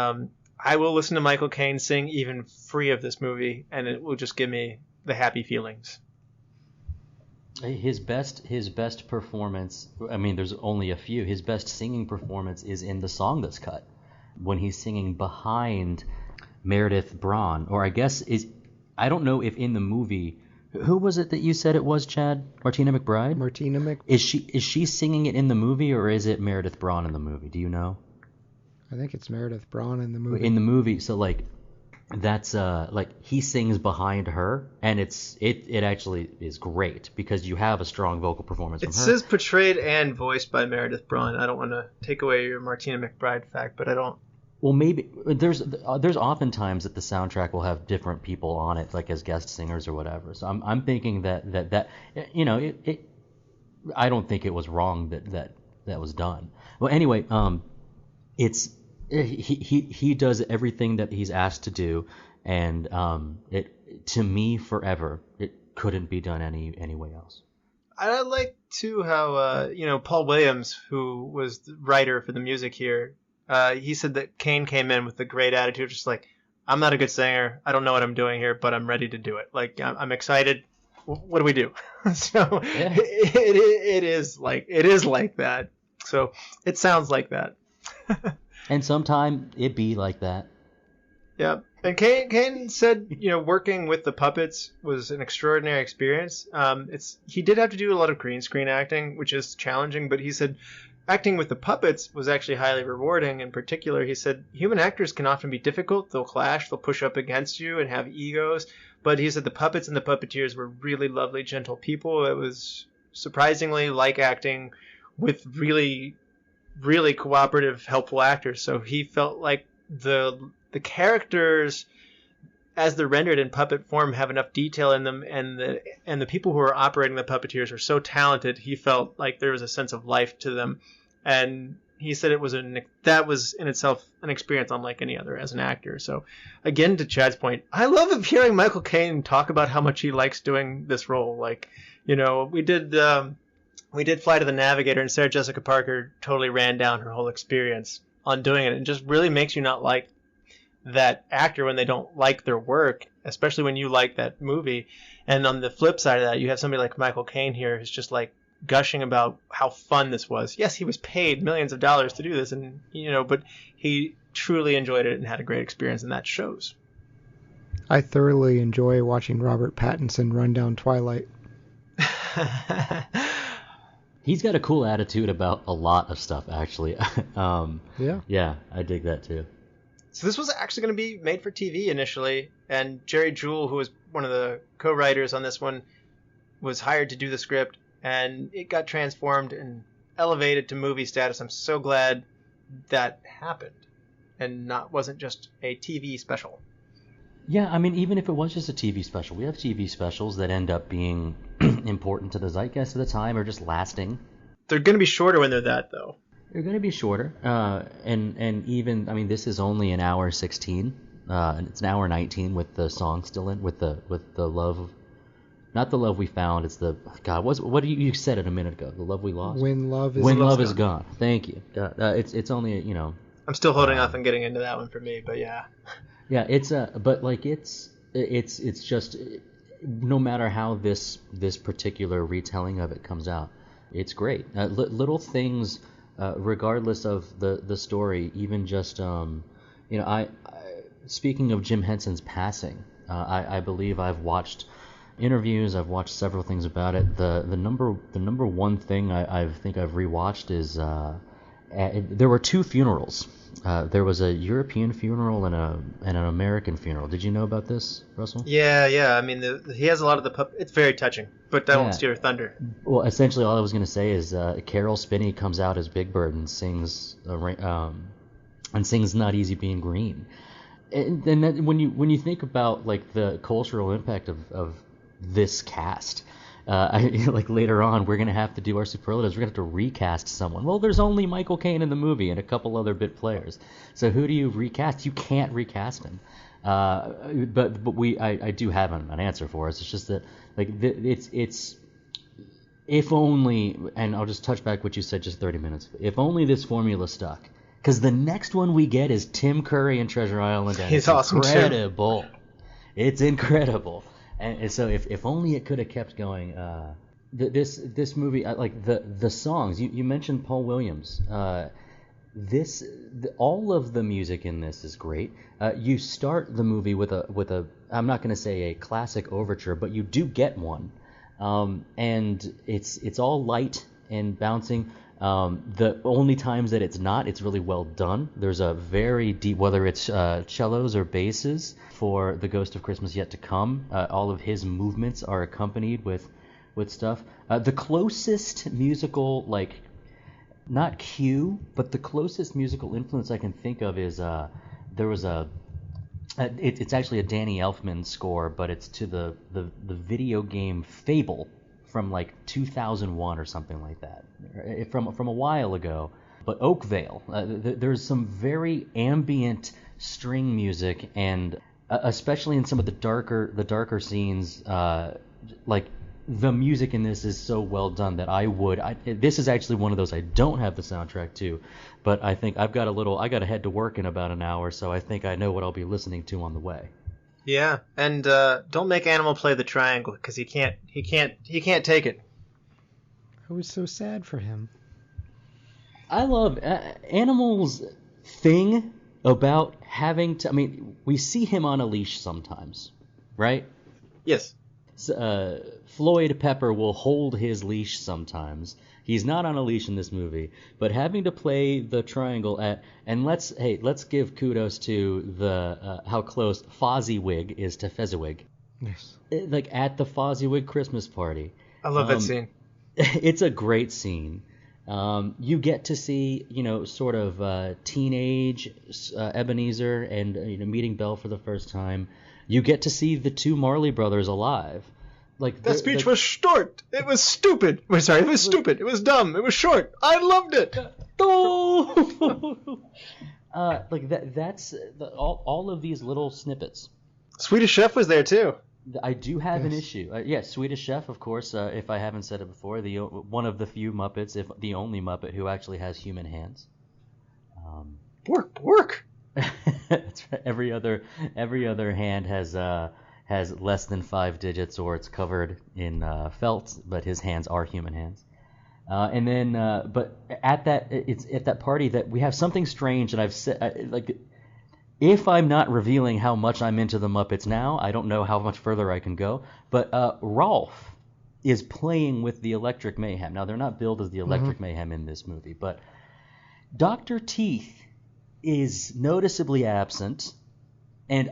I will listen to Michael Caine sing even free of this movie, and it will just give me the happy feelings. His best performance, I mean, there's only a few. His best singing performance is in the song that's cut, when he's singing behind Meredith Braun, or I guess I don't know if in the movie, who was it that you said it was, Chad? Martina McBride? Martina McBride. Is she singing it in the movie, or is it Meredith Braun in the movie? Do you know? I think it's Meredith Braun in the movie. In the movie, so like that's like he sings behind her, and it actually is great because you have a strong vocal performance from her. It says portrayed and voiced by Meredith Braun. I don't want to take away your Martina McBride fact, but I don't. Well, maybe there's oftentimes that the soundtrack will have different people on it, like as guest singers or whatever. So I'm thinking that I don't think it was wrong that was done. Well, anyway, he does everything that he's asked to do, and to me forever it couldn't be done any way else. I like too how Paul Williams, who was the writer for the music here, he said that Caine came in with a great attitude, just like, I'm not a good singer, I don't know what I'm doing here, but I'm ready to do it. Like, I'm excited. What do we do? So yeah. it is like that. So it sounds like that. And sometime it be like that. Yeah. And Caine said, working with the puppets was an extraordinary experience. He did have to do a lot of green screen acting, which is challenging, but he said acting with the puppets was actually highly rewarding. In particular, he said human actors can often be difficult. They'll clash, they'll push up against you and have egos. But he said the puppets and the puppeteers were really lovely, gentle people. It was surprisingly like acting with really, really cooperative, helpful actors. So he felt like the characters, as they're rendered in puppet form, have enough detail in them, and the people who are operating the puppeteers are so talented. He felt like there was a sense of life to them, and he said that was in itself an experience unlike any other as an actor. So, again, to Chad's point, I love hearing Michael Caine talk about how much he likes doing this role. Like, we did Flight of the Navigator, and Sarah Jessica Parker totally ran down her whole experience on doing it, and just really makes you not like that actor when they don't like their work, especially when you like that movie. And on the flip side of that, you have somebody like Michael Caine here who's just like gushing about how fun this was. Yes, he was paid millions of dollars to do this, and but he truly enjoyed it and had a great experience, and that shows. I thoroughly enjoy watching Robert Pattinson run down Twilight. He's got a cool attitude about a lot of stuff, actually. Yeah, I dig that too. So this was actually going to be made for TV initially, and Jerry Jewell, who was one of the co-writers on this one, was hired to do the script, and it got transformed and elevated to movie status. I'm so glad that happened and wasn't just a TV special. Yeah, I mean, even if it was just a TV special, we have TV specials that end up being important to the zeitgeist of the time or just lasting. They're going to be shorter when they're that, though. They're going to be shorter, and even, I mean, this is only an hour 16, and it's an hour 19 with the song still in, with the love, not the love we found, it's the, God, what you said it a minute ago, the love we lost? When love is gone. Thank you. It's only, I'm still holding off on getting into that one for me, but yeah. Yeah, but like it's just, no matter how this particular retelling of it comes out, it's great. Little things, regardless of the story, even just I speaking of Jim Henson's passing, I believe I've watched interviews, I've watched several things about it. The number one thing I think I've rewatched is there were two funerals there was a European funeral and an American funeral. Did you know about this, Russell? Yeah. I mean, he has a lot of the it's very touching, but I won't steal your thunder. Well, essentially, all I was going to say is Carol Spinney comes out as Big Bird and sings "Not Easy Being Green." And then when you think about like the cultural impact of this cast, like later on we're gonna have to do our superlatives. We're gonna have to recast someone. Well, there's only Michael Caine in the movie and a couple other bit players. So who do you recast? You can't recast him. But I do have an answer for us. It's just that like it's if only, and I'll just touch back what you said just 30 minutes. If only this formula stuck. Because the next one we get is Tim Curry in Treasure Island, and he's awesome incredible. Too. It's incredible. And so if only it could have kept going. This movie, like the songs. You mentioned Paul Williams. All of the music in this is great. You start the movie with a I'm not going to say a classic overture, but you do get one, and it's all light and bouncing. The only times that it's not, it's really well done. There's a very deep, whether it's cellos or basses for The Ghost of Christmas Yet to Come. All of his movements are accompanied with stuff. The closest musical, like, not cue, but the closest musical influence I can think of is there was it's actually a Danny Elfman score, but it's to the video game Fable from like 2001 or something like that, from a while ago. But Oakvale, there's some very ambient string music, and especially in some of the darker scenes, like the music in this is so well done that this is actually one of those I don't have the soundtrack to, but I think I got to head to work in about an hour, so I think I know what I'll be listening to on the way. Yeah, and don't make Animal play the triangle, because he can't take it. I was so sad for him. I love Animal's thing about having to. I mean, we see him on a leash sometimes, right? Yes. Floyd Pepper will hold his leash sometimes. He's not on a leash in this movie, but having to play the triangle and let's give kudos to the how close Fozziwig is to Fezziwig. Yes. Like at the Fozziwig Christmas party. I love that scene. It's a great scene. You get to see, sort of teenage Ebenezer and meeting Belle for the first time. You get to see the two Marley brothers alive. Like that speech was short. It was stupid. It was stupid. It was dumb. It was short. I loved it. Like that. That's all of these little snippets. Swedish Chef was there too. I do have an issue. Yes, Swedish Chef, of course. If I haven't said it before, one of the few Muppets, if the only Muppet, who actually has human hands. Work. That's right. Every other hand has less than 5 digits, or it's covered in felt, but his hands are human hands. And then, but at that party that we have something strange, and I've said, like, if I'm not revealing how much I'm into the Muppets now, I don't know how much further I can go. But Rolf is playing with the Electric Mayhem. Now, they're not billed as the Electric Mayhem in this movie, but Dr. Teeth is noticeably absent, and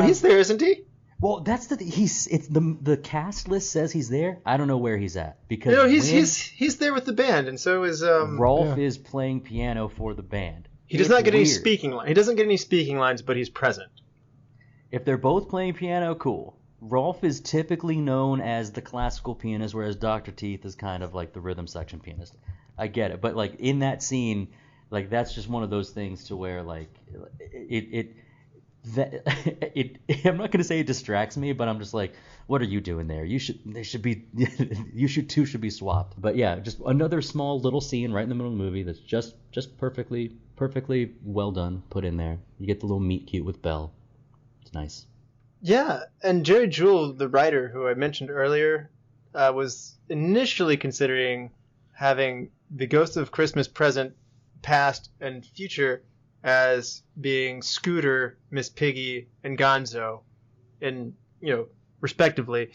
he's there, isn't he? Well, that's the cast list says he's there. I don't know where he's at, because he's there with the band, and so is Rolf is playing piano for the band. He does not get any speaking lines. He doesn't get any speaking lines, but he's present. If they're both playing piano, cool. Rolf is typically known as the classical pianist, whereas Dr. Teeth is kind of like the rhythm section pianist. I get it, but like in that scene, like that's just one of those things to where like I'm not gonna say it distracts me, but I'm just like, what are you doing there? You should be swapped. But yeah, just another small little scene right in the middle of the movie that's just perfectly well done, put in there. You get the little meet cute with Belle. It's nice. Yeah, and Jerry Jewell, the writer who I mentioned earlier, was initially considering having The Ghost of Christmas Present, Past, and Future as being Scooter, Miss Piggy, and Gonzo, respectively.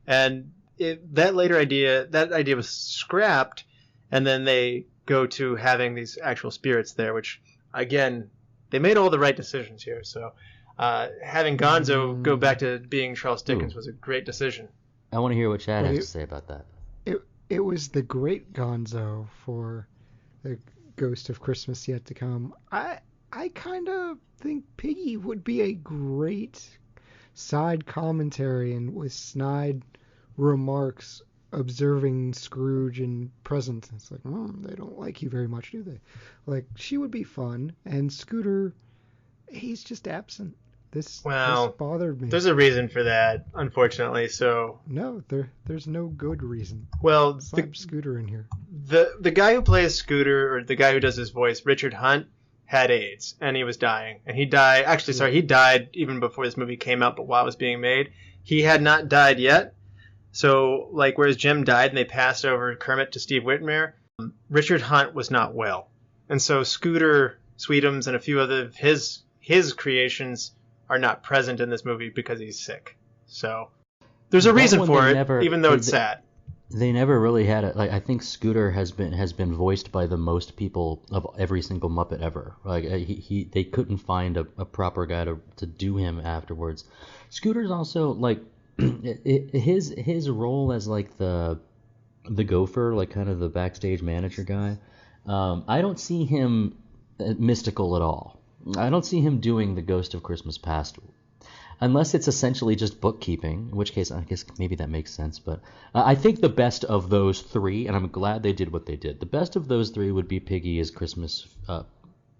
And that idea was scrapped, and then they go to having these actual spirits there, which, again, they made all the right decisions here. So having Gonzo go back to being Charles Dickens was a great decision. I want to hear what Chad has to say about that. It was the great Gonzo for the Ghost of Christmas Yet to Come. I kind of think Piggy would be a great side commentary and with snide remarks observing Scrooge and present. It's like, they don't like you very much, do they? Like, she would be fun. And Scooter, he's just absent. This bothered me. There's a reason for that, unfortunately. So no, there's no good reason. Well, Scooter in here. The guy who plays Scooter, or the guy who does his voice, Richard Hunt, had AIDS and he was dying. And he died. Actually, sorry, he died even before this movie came out, but while it was being made, he had not died yet. So, like, whereas Jim died and they passed over Kermit to Steve Whitmire, Richard Hunt was not well, and so Scooter, Sweetums, and a few other of his creations are not present in this movie because he's sick. So there's a reason for it, even though it's sad. They never really had it. Like, I think Scooter has been voiced by the most people of every single Muppet ever. Like, they couldn't find a proper guy to do him afterwards. Scooter's also like his role as like the gopher, like kind of the backstage manager guy. I don't see him mystical at all. I don't see him doing the Ghost of Christmas Past, unless it's essentially just bookkeeping, in which case I guess maybe that makes sense. But I think the best of those three, and I'm glad they did what they did, the best of those three would be Piggy as Christmas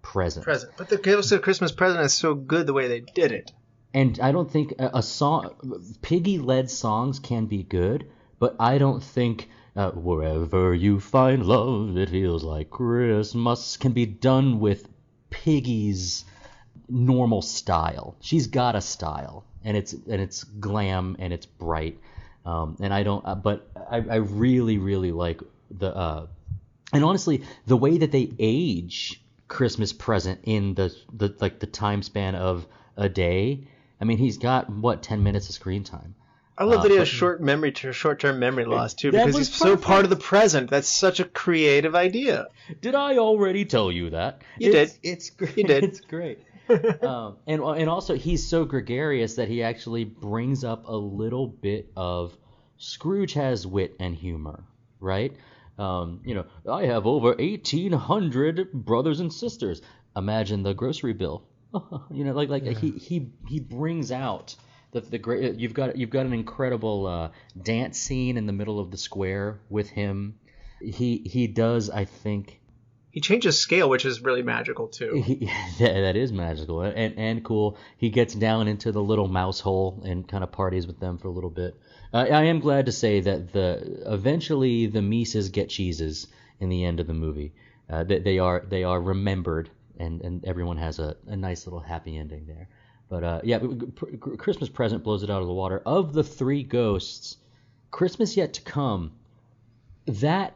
present. But the Ghost of Christmas Present is so good the way they did it. And I don't think a song, Piggy-led songs can be good, but I don't think wherever you find love, it feels like Christmas can be done with Piggy's normal style. She's got a style, and it's glam and it's bright. And I don't, but I really like the and honestly the way that they age Christmas Present in the time span of a day. I mean, he's got 10 minutes of screen time. I love that he has short-term memory loss too, because he's so part of the present. That's such a creative idea. Did I already tell you that? You did. It's great. You did. It's great. And also he's so gregarious that he actually brings up a little bit of Scrooge has wit and humor, right? I have over 1,800 brothers and sisters. Imagine the grocery bill. He brings out the great. You've got an incredible dance scene in the middle of the square with him. He does, I think. He changes scale, which is really magical too. That is magical and cool. He gets down into the little mouse hole and kind of parties with them for a little bit. I am glad to say that eventually the Mises get cheeses in the end of the movie. They are remembered, and everyone has a nice little happy ending there. But Christmas Present blows it out of the water. Of the three ghosts, Christmas Yet to Come, I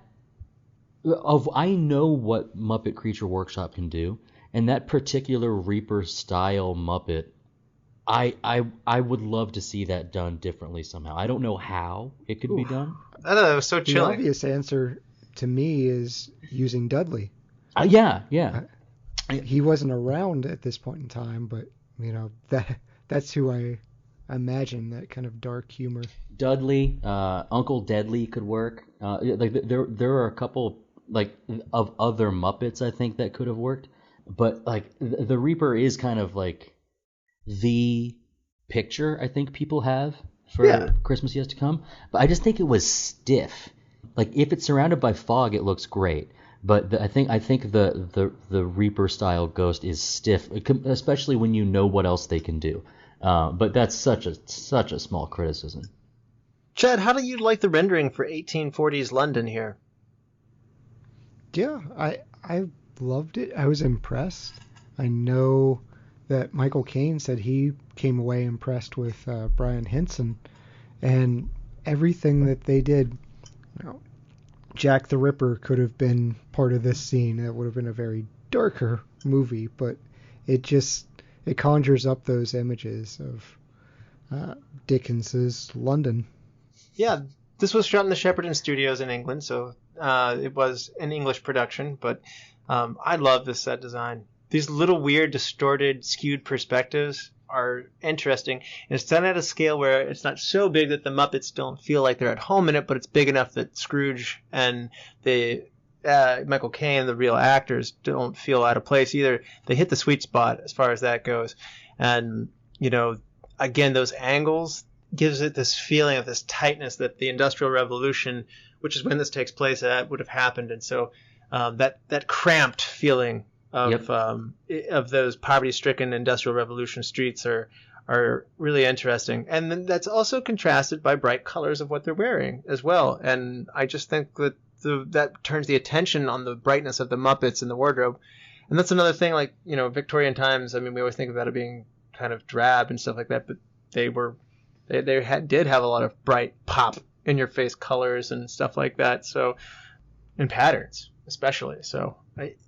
know what Muppet Creature Workshop can do, and that particular Reaper style Muppet, I would love to see that done differently somehow. I don't know how it could be done. I thought it was so chilling. The obvious answer to me is using Dudley. Yeah. He wasn't around at this point in time, but that's who I imagine, that kind of dark humor. Dudley, Uncle Deadly could work. There are a couple of other Muppets I think that could have worked, but the Reaper is kind of like the picture I think people have for Christmas Yet to Come. But I just think it was stiff. Like, if it's surrounded by fog, it looks great. But I think the Reaper style ghost is stiff, especially when you know what else they can do. But that's such a small criticism. Chad, how do you like the rendering for 1840s London here? Yeah, I loved it. I was impressed. I know that Michael Caine said he came away impressed with Brian Henson, and everything that they did. Jack the Ripper could have been part of this scene. It would have been a very darker movie, but it conjures up those images of Dickens's London. Yeah, this was shot in the Shepperton Studios in England, so it was an English production, but I love this set design. these little weird, distorted, skewed perspectives are interesting. And it's done at a scale where it's not so big that the Muppets don't feel like they're at home in it, but it's big enough that Scrooge and the Michael Caine, the real actors, don't feel out of place either. They hit the sweet spot as far as that goes. And, you know, again, those angles gives it this feeling of this tightness that the Industrial Revolution, which is when this takes place, would have happened. And so that cramped feeling of those poverty-stricken Industrial Revolution streets are really interesting. And then that's also contrasted by bright colors of what they're wearing as well. And I just think that that turns the attention on the brightness of the Muppets and the wardrobe. And that's another thing, like, you know, Victorian times, I mean, we always think about it being kind of drab and stuff like that, but they did have a lot of bright pop in your face colors and stuff like that. So, and patterns especially. So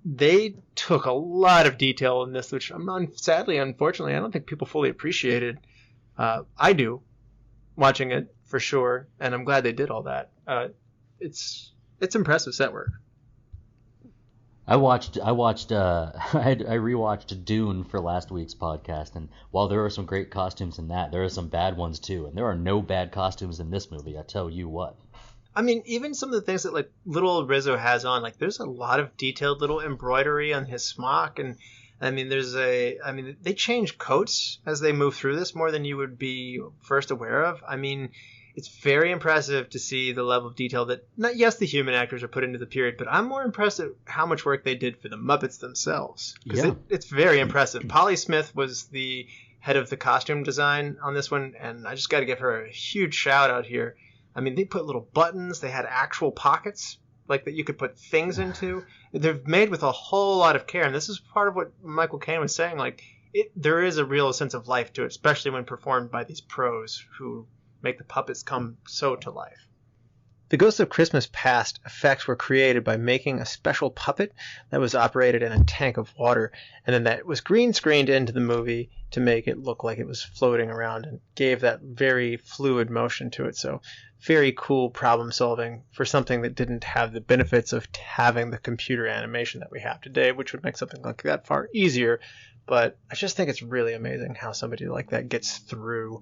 they took a lot of detail in this, which sadly, unfortunately, I don't think people fully appreciated. I do, watching it for sure, and I'm glad they did all that. It's impressive set work. I rewatched Dune for last week's podcast, and while there are some great costumes in that, there are some bad ones too, and there are no bad costumes in this movie, I tell you what. I mean, even some of the things that like little old Rizzo has on, like there's a lot of detailed little embroidery on his smock, and I mean, they change coats as they move through this more than you would be first aware of. I mean, it's very impressive to see the level of detail that, yes, the human actors are put into the period, but I'm more impressed at how much work they did for the Muppets themselves. Because it's very impressive. Polly Smith was the head of the costume design on this one, and I just got to give her a huge shout out here. I mean, they put little buttons. They had actual pockets, like that you could put things into. They're made with a whole lot of care, and this is part of what Michael Caine was saying. Like, there is a real sense of life to it, especially when performed by these pros who make the puppets come so to life. The Ghost of Christmas Past effects were created by making a special puppet that was operated in a tank of water, and then that was green screened into the movie to make it look like it was floating around and gave that very fluid motion to it. So very cool problem solving for something that didn't have the benefits of having the computer animation that we have today, which would make something like that far easier. But I just think it's really amazing how somebody like that gets through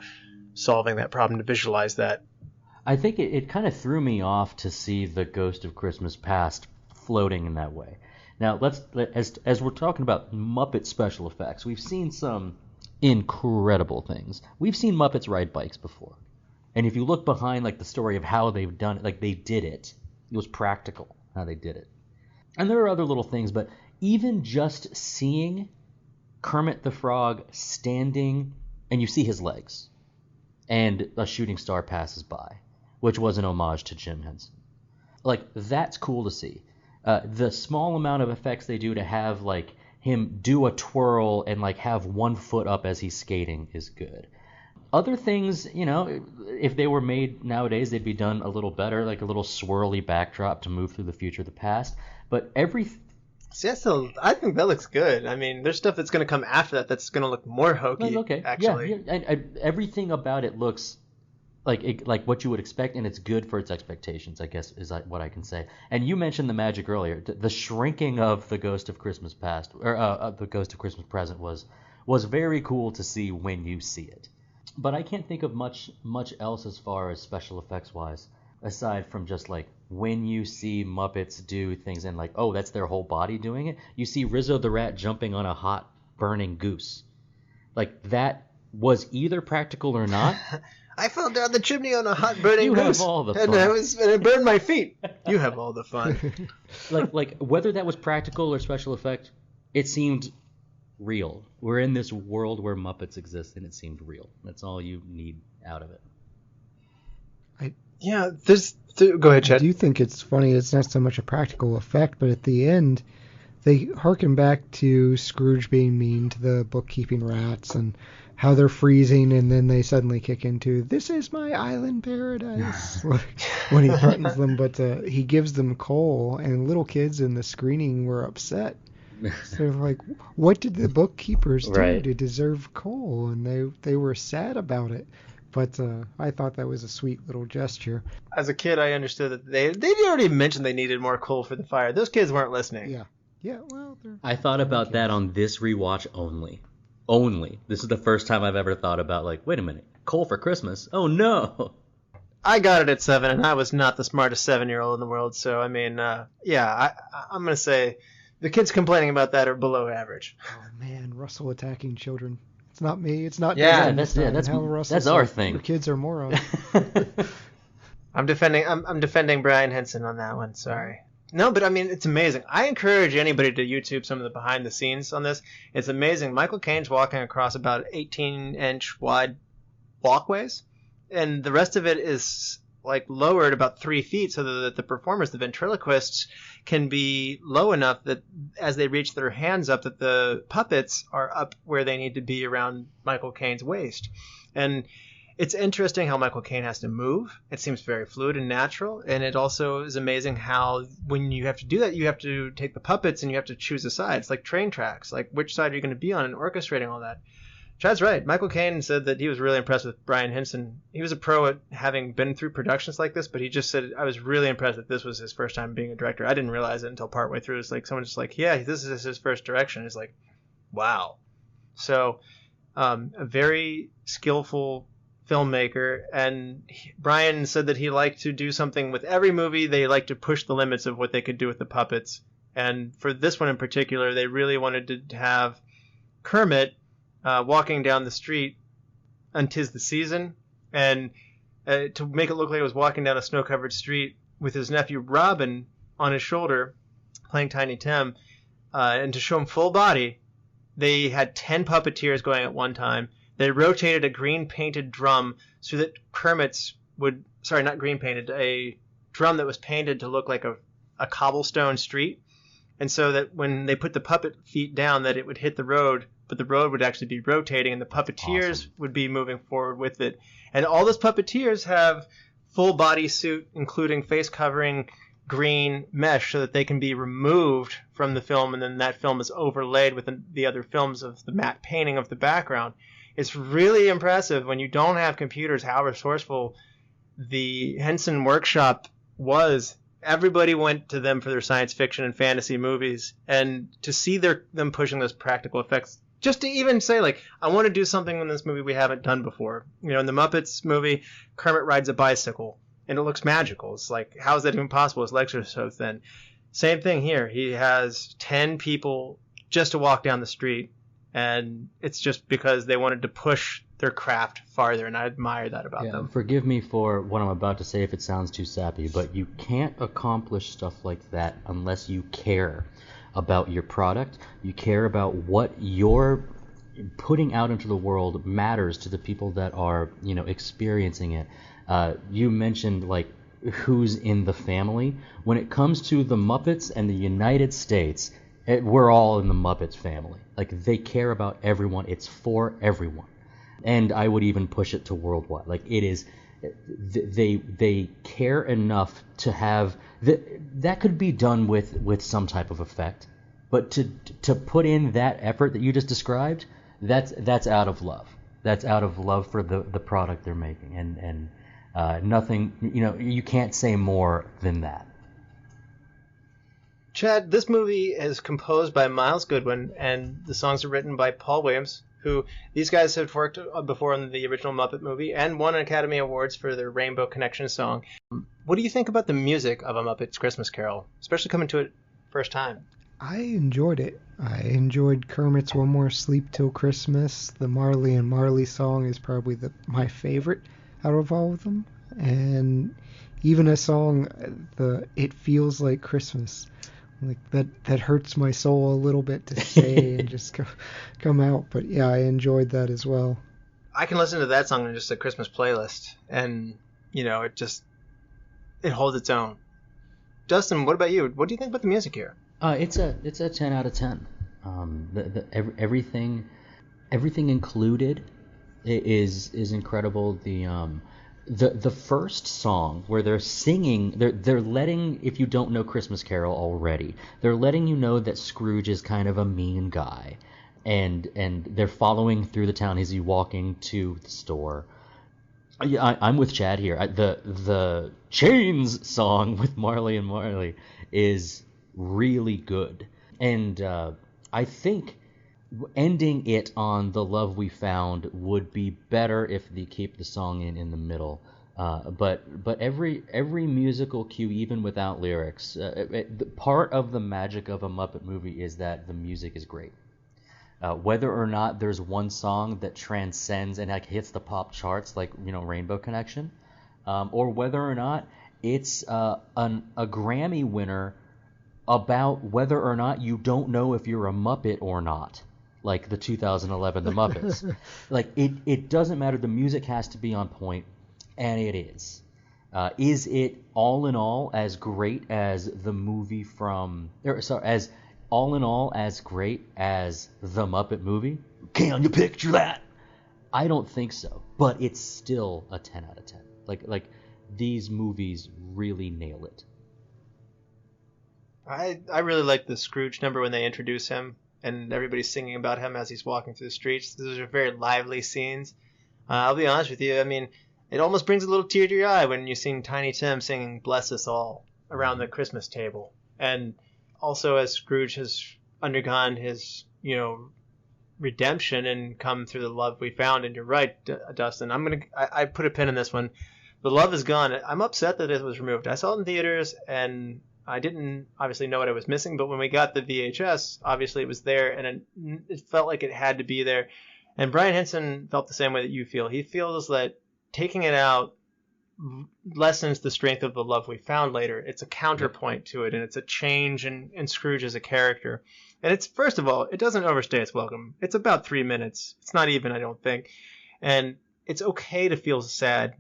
solving that problem to visualize that. I think it kind of threw me off to see the Ghost of Christmas Past floating in that way. Now, as we're talking about Muppet special effects, we've seen some incredible things. We've seen Muppets ride bikes before. And if you look behind like the story of how they've done it, like they did it. It was practical how they did it. And there are other little things, but even just seeing Kermit the Frog standing and you see his legs and a shooting star passes by, which was an homage to Jim Henson. Like, that's cool to see. The small amount of effects they do to have, like, him do a twirl and, like, have one foot up as he's skating is good. Other things, you know, if they were made nowadays, they'd be done a little better, like a little swirly backdrop to move through the future, the past. But I think that looks good. I mean, there's stuff that's going to come after that that's going to look more hokey, actually. Yeah. And everything about it looks like what you would expect, and it's good for its expectations, I guess, is what I can say. And you mentioned the magic earlier. The shrinking of the Ghost of Christmas Past, or the Ghost of Christmas Present was very cool to see when you see it. But I can't think of much else as far as special effects wise, aside from just like when you see Muppets do things and like, oh, that's their whole body doing it. You see Rizzo the Rat jumping on a hot burning goose. Like, that was either practical or not. I fell down the chimney on a hot burning goose. You have all the fun. And it burned my feet. You have all the fun. like whether that was practical or special effect, it seemed real. We're in this world where Muppets exist, and it seemed real. That's all you need out of it. Go ahead, Chad. I do think it's funny. It's not so much a practical effect, but at the end, they harken back to Scrooge being mean to the bookkeeping rats and how they're freezing, and then they suddenly kick into, "This is my island paradise," when he threatens them. But he gives them coal, and little kids in the screening were upset. So like, what did the bookkeepers do to deserve coal? And they were sad about it. But I thought that was a sweet little gesture. As a kid, I understood that they already mentioned they needed more coal for the fire. Those kids weren't listening. Yeah, well, I thought about that on this rewatch only. Only. This is the first time I've ever thought about, like, wait a minute, Cole for Christmas? Oh, no. I got it at 7, and I was not the smartest 7-year-old in the world. So, I mean, I'm going to say the kids complaining about that are below average. Oh, man, Russell attacking children. It's not me. It's not Yeah, Dustin. that's our thing. Your kids are morons. I'm defending Brian Henson on that one. Sorry. No, but I mean, it's amazing. I encourage anybody to YouTube some of the behind the scenes on this. It's amazing. Michael Caine's walking across about 18-inch wide walkways, and the rest of it is like lowered about 3 feet so that the performers, the ventriloquists, can be low enough that as they reach their hands up, that the puppets are up where they need to be around Michael Caine's waist. And it's interesting how Michael Caine has to move. It seems very fluid and natural. And it also is amazing how when you have to do that, you have to take the puppets and you have to choose a side. It's like train tracks. Like, which side are you going to be on and orchestrating all that? Chad's right. Michael Caine said that he was really impressed with Brian Henson. He was a pro at having been through productions like this, but he just said, I was really impressed that this was his first time being a director. I didn't realize it until partway through. It's like someone just like, yeah, this is his first direction. It's like, wow. So a very skillful filmmaker, and Brian said that he liked to do something with every movie. They liked to push the limits of what they could do with the puppets. And for this one in particular, they really wanted to have Kermit walking down the street on 'Tis the Season, and to make it look like he was walking down a snow-covered street with his nephew Robin on his shoulder playing Tiny Tim, and to show him full body, they had 10 puppeteers going at one time. They rotated a green painted drum so that Kermit's would, sorry, not green painted, a drum that was painted to look like a cobblestone street. And so that when they put the puppet feet down, that it would hit the road, but the road would actually be rotating and the puppeteers would be moving forward with it. And all those puppeteers have full body suit, including face covering, green mesh, so that they can be removed from the film, and then that film is overlaid with the other films of the matte painting of the background. It's really impressive when you don't have computers how resourceful the Henson workshop was. Everybody went to them for their science fiction and fantasy movies, and to see them pushing those practical effects, just to even say, like, I want to do something in this movie we haven't done before. You know, in the Muppets movie, Kermit rides a bicycle, and it looks magical. It's like, how is that even possible? His legs are so thin. Same thing here. He has 10 people just to walk down the street, and it's just because they wanted to push their craft farther, and I admire that about them. Forgive me for what I'm about to say if it sounds too sappy, but you can't accomplish stuff like that unless you care about your product. You care about what you're putting out into the world matters to the people that are, you know, experiencing it. You mentioned, like, who's in the family. When it comes to the Muppets and the United States, we're all in the Muppets family. Like, they care about everyone. It's for everyone. And I would even push it to worldwide. Like, it is, they care enough to have, that could be done with some type of effect. But to put in that effort that you just described, that's out of love. That's out of love for the product they're making. And nothing, you know, you can't say more than that. Chad, this movie is composed by Miles Goodwin, and the songs are written by Paul Williams, who these guys have worked before on the original Muppet movie and won Academy Awards for their Rainbow Connection song. What do you think about the music of A Muppet's Christmas Carol, especially coming to it first time? I enjoyed it. I enjoyed Kermit's One More Sleep Till Christmas. The Marley and Marley song is probably my favorite out of all of them. And even a song, It Feels Like Christmas. Like that hurts my soul a little bit to say and just come out. But yeah, I enjoyed that as well. I can listen to that song in just a Christmas playlist, and you know, it holds its own. Dustin, what about you? What do you think about the music here? It's a 10 out of 10. Everything included is incredible. The first song where they're singing, they're letting, if you don't know Christmas Carol already, they're letting you know that Scrooge is kind of a mean guy, and they're following through the town as he's walking to the store. I'm with Chad here. The Chains song with Marley and Marley is really good, And I think ending it on The Love We Found would be better if they keep the song in the middle. But every musical cue, even without lyrics, part of the magic of a Muppet movie is that the music is great. Whether or not there's one song that transcends and like hits the pop charts, like Rainbow Connection, or whether or not it's a Grammy winner about whether or not you don't know if you're a Muppet or not, like the 2011 The Muppets. Like it doesn't matter. The music has to be on point, and it is. Is it all in all as great as the movie all in all as great as The Muppet Movie? Can you picture that? I don't think so, but it's still a 10 out of 10. Like these movies really nail it. I really like the Scrooge number when they introduce him and everybody's singing about him as he's walking through the streets. Those are very lively scenes. I'll be honest with you. I mean, it almost brings a little tear to your eye when you sing Tiny Tim singing "Bless Us All" around the Christmas table. And also, as Scrooge has undergone his, redemption and come through the love we found. And you're right, Dustin. I put a pin in this one. The love is gone. I'm upset that it was removed. I saw it in theaters, and I didn't obviously know what I was missing. But when we got the VHS, obviously it was there, and it felt like it had to be there. And Brian Henson felt the same way that you feel. He feels that taking it out lessens the strength of the love we found later. It's a counterpoint to it, and it's a change in Scrooge as a character. And it's, first of all, it doesn't overstay its welcome. It's about 3 minutes. It's not even, I don't think. And it's okay to feel sad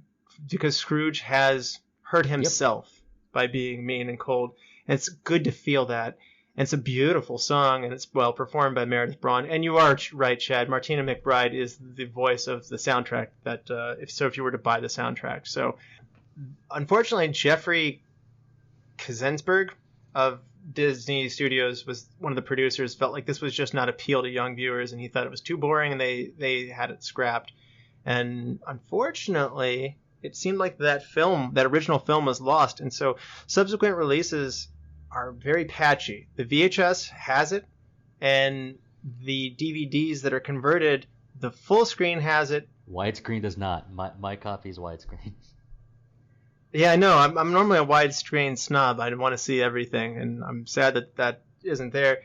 because Scrooge has hurt himself by being mean and cold. And it's good to feel that. And it's a beautiful song, and it's well performed by Meredith Braun. And you are right, Chad. Martina McBride is the voice of the soundtrack. If you were to buy the soundtrack. So, unfortunately, Jeffrey Kazensberg of Disney Studios was one of the producers. Felt like this was just not appeal to young viewers, and he thought it was too boring, and they had it scrapped. And unfortunately, it seemed like that original film, was lost. And so, subsequent releases are very patchy. The VHS has it, and the DVDs that are converted, the full screen has it. Widescreen does not. My copy is widescreen. Yeah, I know. I'm normally a widescreen snob. I want to see everything, and I'm sad that isn't there.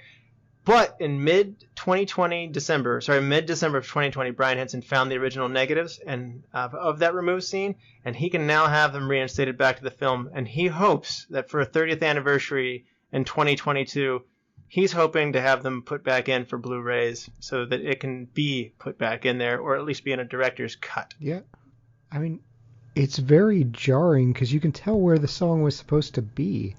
But in mid-December of 2020, Brian Henson found the original negatives and of that removed scene, and he can now have them reinstated back to the film. And he hopes that for a 30th anniversary in 2022, he's hoping to have them put back in for Blu-rays so that it can be put back in there, or at least be in a director's cut. Yeah. I mean, it's very jarring because you can tell where the song was supposed to be.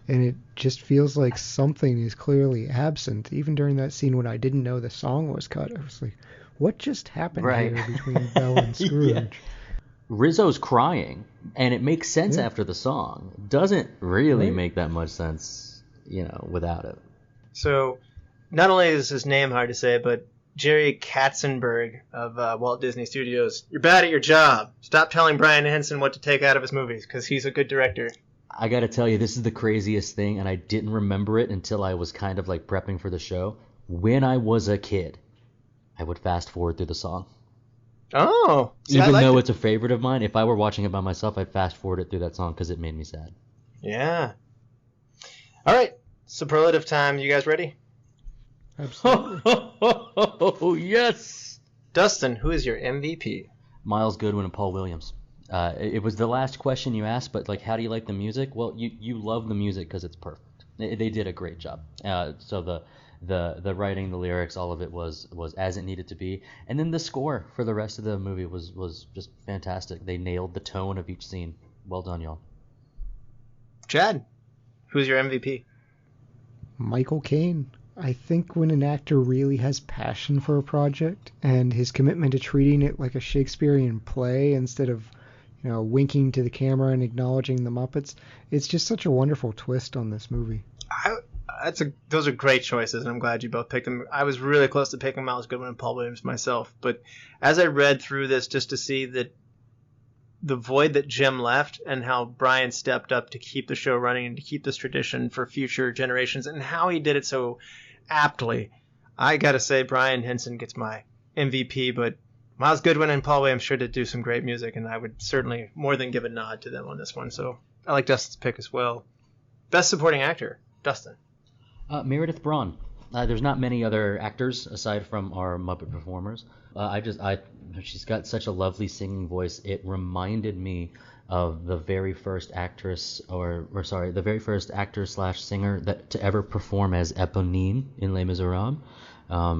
And it just feels like something is clearly absent. Even during that scene when I didn't know the song was cut, I was like, what just happened here between Belle and Scrooge? Yeah. Rizzo's crying, and it makes sense after the song. Doesn't really make that much sense, without it. So, not only is his name hard to say, but Jerry Katzenberg of Walt Disney Studios, you're bad at your job. Stop telling Brian Henson what to take out of his movies, because he's a good director. I gotta tell you, this is the craziest thing, and I didn't remember it until I was kind of like prepping for the show. When I was a kid, I would fast forward through the song. Oh! Even though it's a favorite of mine, if I were watching it by myself, I'd fast forward it through that song because it made me sad. Yeah. All right, superlative time. You guys ready? Absolutely. Oh, yes! Dustin, who is your MVP? Miles Goodwin and Paul Williams. It was the last question you asked, but how do you like the music? Well, you love the music because it's perfect. They did a great job. So the writing, the lyrics, all of it was as it needed to be. And then the score for the rest of the movie was just fantastic. They nailed the tone of each scene. Well done, y'all. Chad, who's your MVP? Michael Caine. I think when an actor really has passion for a project and his commitment to treating it like a Shakespearean play instead of winking to the camera and acknowledging the Muppets, it's just such a wonderful twist on this movie. Those are great choices, and I'm glad you both picked them. I was really close to picking Miles Goodwin and Paul Williams myself, but as I read through this just to see that the void that Jim left and how Brian stepped up to keep the show running and to keep this tradition for future generations, and how he did it so aptly. I gotta say, Brian Henson gets my MVP, but Miles Goodwin and Paul Williams sure did do some great music, and I would certainly more than give a nod to them on this one. So I like Dustin's pick as well. Best Supporting Actor, Dustin. Meredith Braun. There's not many other actors aside from our Muppet performers. She's got such a lovely singing voice. It reminded me of the very first actress, the very first actor/singer that to ever perform as Eponine in Les Miserables.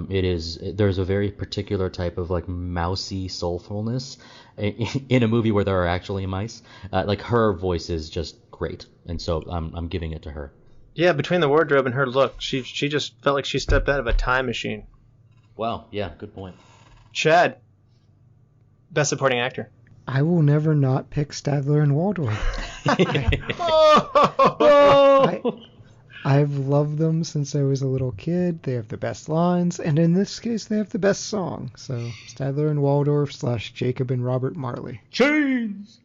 There's a very particular type of like mousy soulfulness in a movie where there are actually mice. Like her voice is just great, and so I'm giving it to her. Yeah, between the wardrobe and her look, she just felt like she stepped out of a time machine. Wow, yeah, good point. Chad, Best Supporting Actor. I will never not pick Stadler and Waldorf. I've loved them since I was a little kid. They have the best lines, and in this case, they have the best song. So Stadler and Waldorf / Jacob and Robert Marley. Chains!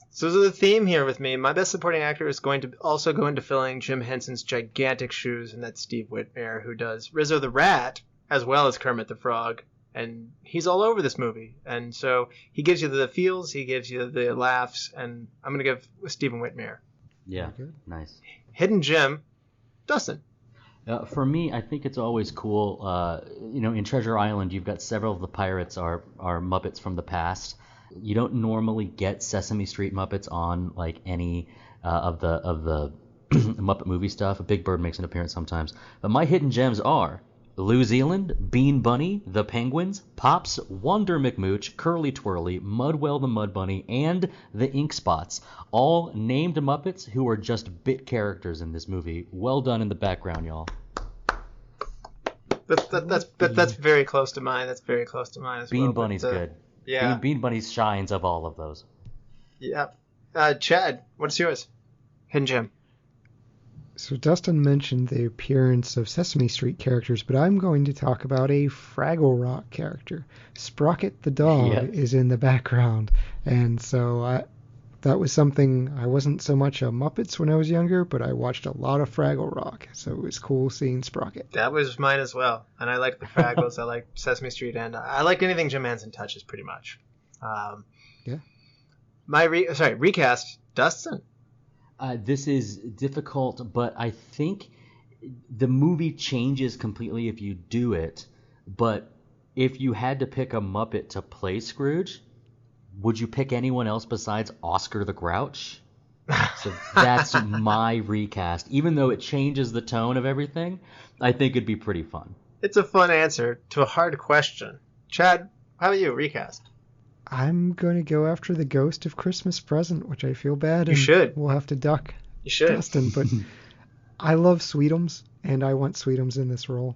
So the theme here with me, my Best Supporting Actor is going to also go into filling Jim Henson's gigantic shoes, and that's Steve Whitmire, who does Rizzo the Rat as well as Kermit the Frog. And he's all over this movie. And so he gives you the feels, he gives you the laughs, and I'm going to give Stephen Whitmire. Yeah, nice. Hidden Gem, Dustin. For me, I think it's always cool. In Treasure Island, you've got several of the pirates are Muppets from the past. You don't normally get Sesame Street Muppets on like any of the Muppet movie stuff. Big Bird makes an appearance sometimes. But my hidden gems are New Zealand, Bean Bunny, The Penguins, Pops, Wonder McMooch, Curly Twirly, Mudwell the Mud Bunny, and the Ink Spots. All named Muppets who are just bit characters in this movie. Well done in the background, y'all. That's very close to mine. That's very close to mine as well. Bean Bunny's good. Yeah. Bean Bunny shines of all of those. Yeah. Chad, what's yours? Hidden Gem. So Dustin mentioned the appearance of Sesame Street characters, but I'm going to talk about a Fraggle Rock character. Sprocket the dog is in the background, and so that was something. I wasn't so much a Muppets when I was younger, but I watched a lot of Fraggle Rock, so it was cool seeing Sprocket. That was mine as well, and I like the Fraggles. I like Sesame Street, and I like anything Jim Henson touches, pretty much. Yeah. My recast, Dustin. This is difficult, but I think the movie changes completely if you do it. But if you had to pick a Muppet to play Scrooge, would you pick anyone else besides Oscar the Grouch? So that's my recast. Even though it changes the tone of everything, I think it'd be pretty fun. It's a fun answer to a hard question. Chad, how about you, recast? I'm going to go after the ghost of Christmas Present, which I feel bad. You should. We'll have to duck You should. Dustin, but I love Sweetums, and I want Sweetums in this role.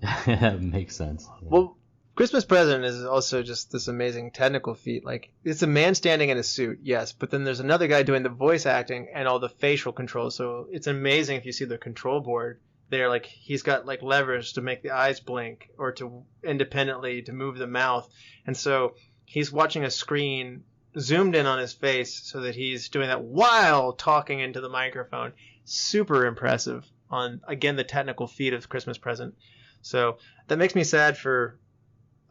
Makes sense. Yeah. Well, Christmas Present is also just this amazing technical feat. Like, it's a man standing in a suit, yes, but then there's another guy doing the voice acting and all the facial controls. So it's amazing if you see the control board there. Like, he's got like levers to make the eyes blink or to independently to move the mouth. And so he's watching a screen zoomed in on his face so that he's doing that while talking into the microphone. Super impressive on, again, the technical feat of Christmas Present. So that makes me sad for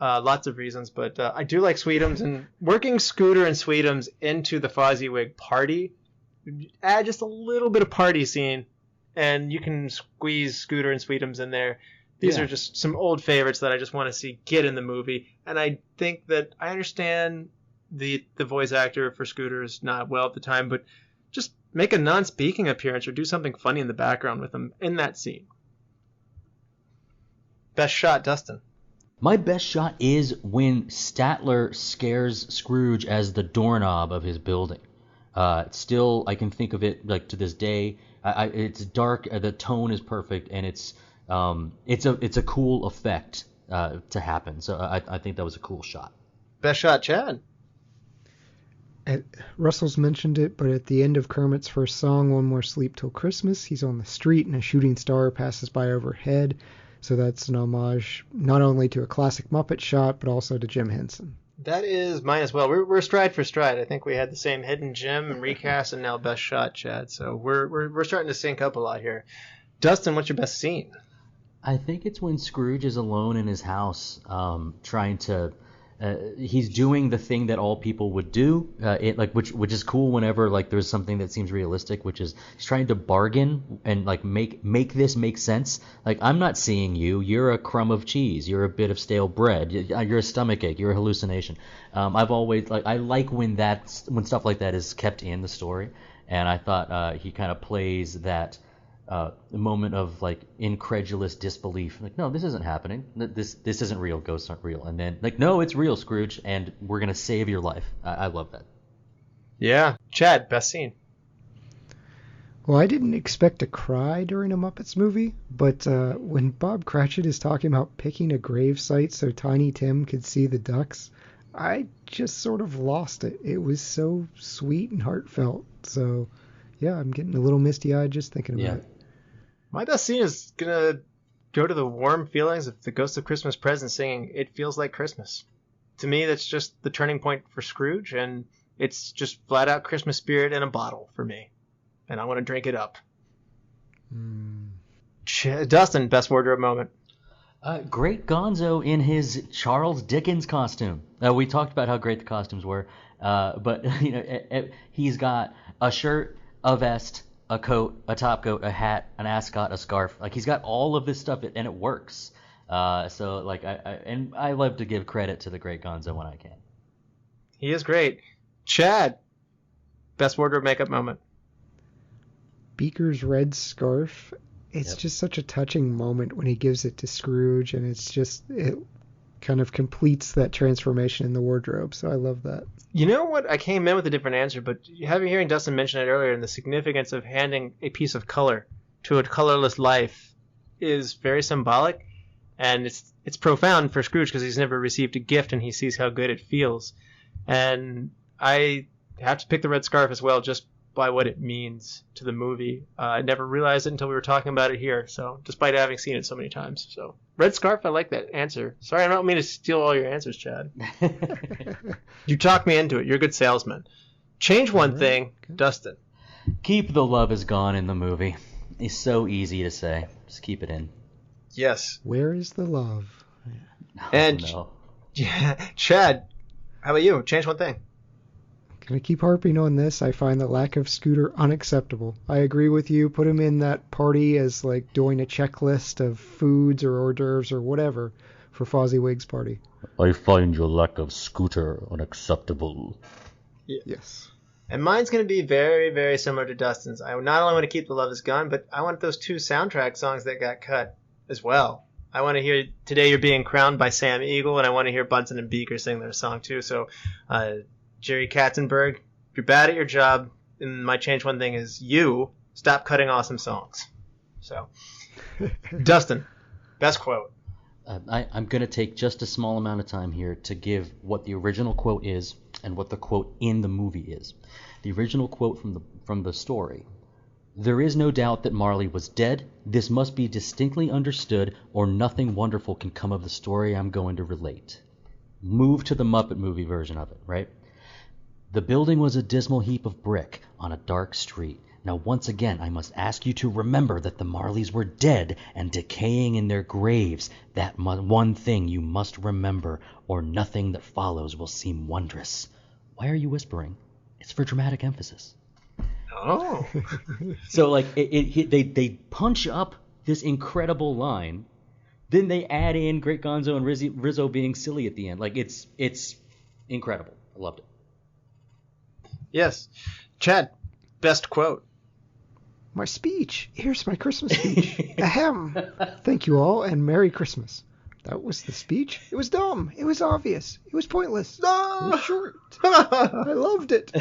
lots of reasons, but I do like Sweetums, and working Scooter and Sweetums into the Fozziwig party, add just a little bit of party scene, and you can squeeze Scooter and Sweetums in there. These are just some old favorites that I just want to see get in the movie, and I think that I understand the voice actor for Scooter is not well at the time, but just make a non-speaking appearance or do something funny in the background with him in that scene. Best shot, Dustin. My best shot is when Statler scares Scrooge as the doorknob of his building. Still, I can think of it like to this day. It's dark, the tone is perfect, and it's a cool effect to happen. So I think that was a cool shot. Best shot, Chad. Russell's mentioned it, but at the end of Kermit's first song, One More Sleep Till Christmas, he's on the street and a shooting star passes by overhead. So that's an homage not only to a classic Muppet shot, but also to Jim Henson. That is mine as well. We're stride for stride. I think we had the same hidden gem and recast, and now best shot, Chad. So we're starting to sync up a lot here. Dustin, what's your best scene? I think it's when Scrooge is alone in his house, trying to. He's doing the thing that all people would do, which is cool whenever like there's something that seems realistic, which is he's trying to bargain and like make this make sense. Like, I'm not seeing you. You're a crumb of cheese. You're a bit of stale bread. You're a stomachache. You're a hallucination. I've always I like when stuff like that is kept in the story, and I thought he kind of plays that. Moment of like incredulous disbelief, like, no, this isn't happening. This isn't real. Ghosts aren't real. And then like, no, it's real, Scrooge, and we're gonna save your life. I love that. Yeah, Chad, best scene. Well, I didn't expect to cry during a Muppets movie, but when Bob Cratchit is talking about picking a grave site so Tiny Tim could see the ducks, I just sort of lost it. It was so sweet and heartfelt. So, yeah, I'm getting a little misty-eyed just thinking about it. My best scene is going to go to the warm feelings of the Ghost of Christmas Present singing It Feels Like Christmas. To me, that's just the turning point for Scrooge, and it's just flat-out Christmas spirit in a bottle for me. And I want to drink it up. Dustin, best wardrobe moment. Great Gonzo in his Charles Dickens costume. We talked about how great the costumes were, but he's got a shirt, a vest, a coat, a top coat, a hat, an ascot, a scarf. Like, he's got all of this stuff, and it works. So like, I love to give credit to the great Gonzo when I can. He is great. Chad, best wardrobe makeup moment. Beaker's red scarf. It's just such a touching moment when he gives it to Scrooge, and it kind of completes that transformation in the wardrobe. So I love that. You know what? I came in with a different answer, but hearing Dustin mention it earlier, and the significance of handing a piece of color to a colorless life is very symbolic, and it's profound for Scrooge because he's never received a gift and he sees how good it feels. And I have to pick the red scarf as well, just by what it means to the movie. I never realized it until we were talking about it here, so despite having seen it so many times. So red scarf, I like that answer. Sorry, I don't mean to steal all your answers, Chad. You talked me into it. You're a good salesman. Change one thing, Dustin. Keep the love is gone in the movie. It's so easy to say. Just keep it in. Yes. Where is the love? And Chad, how about you? Change one thing. Gonna keep harping on this. I find the lack of Scooter unacceptable. I agree with you. Put him in that party as like doing a checklist of foods or hors d'oeuvres or whatever for Fozziwig's party. I find your lack of Scooter unacceptable. Yes. And mine's going to be very, very similar to Dustin's. I not only want to keep The Love Is Gone, but I want those two soundtrack songs that got cut as well. I want to hear Today You're Being Crowned by Sam Eagle, and I want to hear Bunsen and Beaker sing their song too. So, Jerry Katzenberg, if you're bad at your job, and my change one thing is you stop cutting awesome songs. So, Dustin, best quote. I'm going to take just a small amount of time here to give what the original quote is and what the quote in the movie is. The original quote from the story. There is no doubt that Marley was dead. This must be distinctly understood, or nothing wonderful can come of the story I'm going to relate. Move to the Muppet movie version of it, right? The building was a dismal heap of brick on a dark street. Now once again, I must ask you to remember that the Marleys were dead and decaying in their graves. That one thing you must remember, or nothing that follows will seem wondrous. Why are you whispering? It's for dramatic emphasis. Oh. So like they punch up this incredible line, then they add in Great Gonzo and Rizzo being silly at the end. Like it's incredible. I loved it. Yes. Chad, best quote. My speech. Here's my Christmas speech. Ahem. Thank you all, and Merry Christmas. That was the speech. It was dumb. It was obvious. It was pointless. No! It was short. I loved it.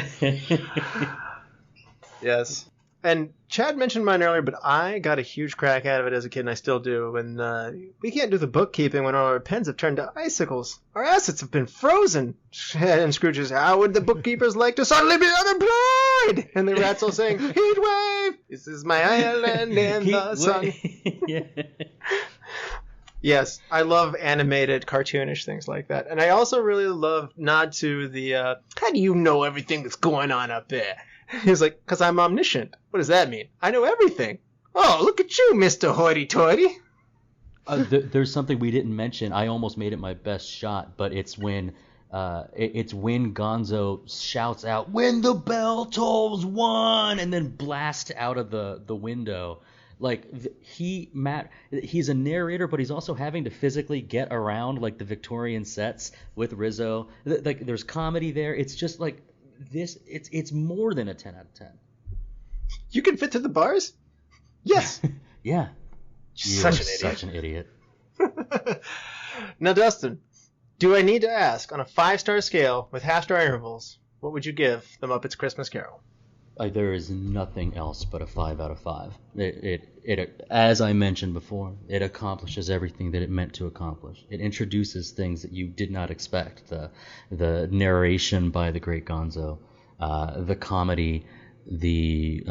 Yes. And Chad mentioned mine earlier, but I got a huge crack out of it as a kid, and I still do. And we can't do the bookkeeping when all our pens have turned to icicles. Our assets have been frozen. And Scrooge is, how would the bookkeepers like to suddenly be unemployed? And the rats all saying, heat wave, this is my island in the sun. Yeah. Yes, I love animated, cartoonish things like that. And I also really love nod to the, how do you know everything that's going on up there? He's like, because I'm omniscient. What does that mean? I know everything. Oh, look at you, Mr. Hoity-Toity. There's something we didn't mention. I almost made it my best shot, but it's when Gonzo shouts out, "When the bell tolls 1," and then blasts out of the window. Like he's a narrator, but he's also having to physically get around like the Victorian sets with Rizzo. Like there's comedy there. It's just like this. It's more than a 10 out of 10. You can fit through the bars? Yes. Yeah. Such an idiot. Now, Dustin, do I need to ask, on a 5-star scale with half-star intervals, what would you give The Muppets Christmas Carol? There is nothing else but a 5 out of 5. It, as I mentioned before, it accomplishes everything that it meant to accomplish. It introduces things that you did not expect. The narration by the great Gonzo, the comedy, the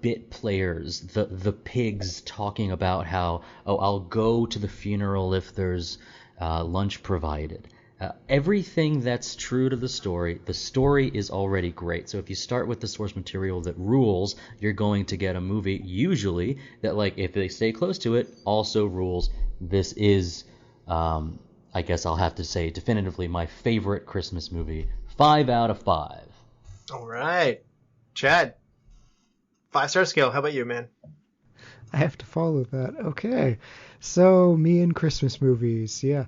bit players, the pigs talking about how, I'll go to the funeral if there's lunch provided. Everything that's true to the story is already great. So if you start with the source material that rules, you're going to get a movie usually that, like, if they stay close to it, also rules. This is, I guess I'll have to say definitively, my favorite Christmas movie. 5 out of 5. All right. Chad, 5-star scale. How about you, man? I have to follow that. Okay. So, me and Christmas movies. Yeah.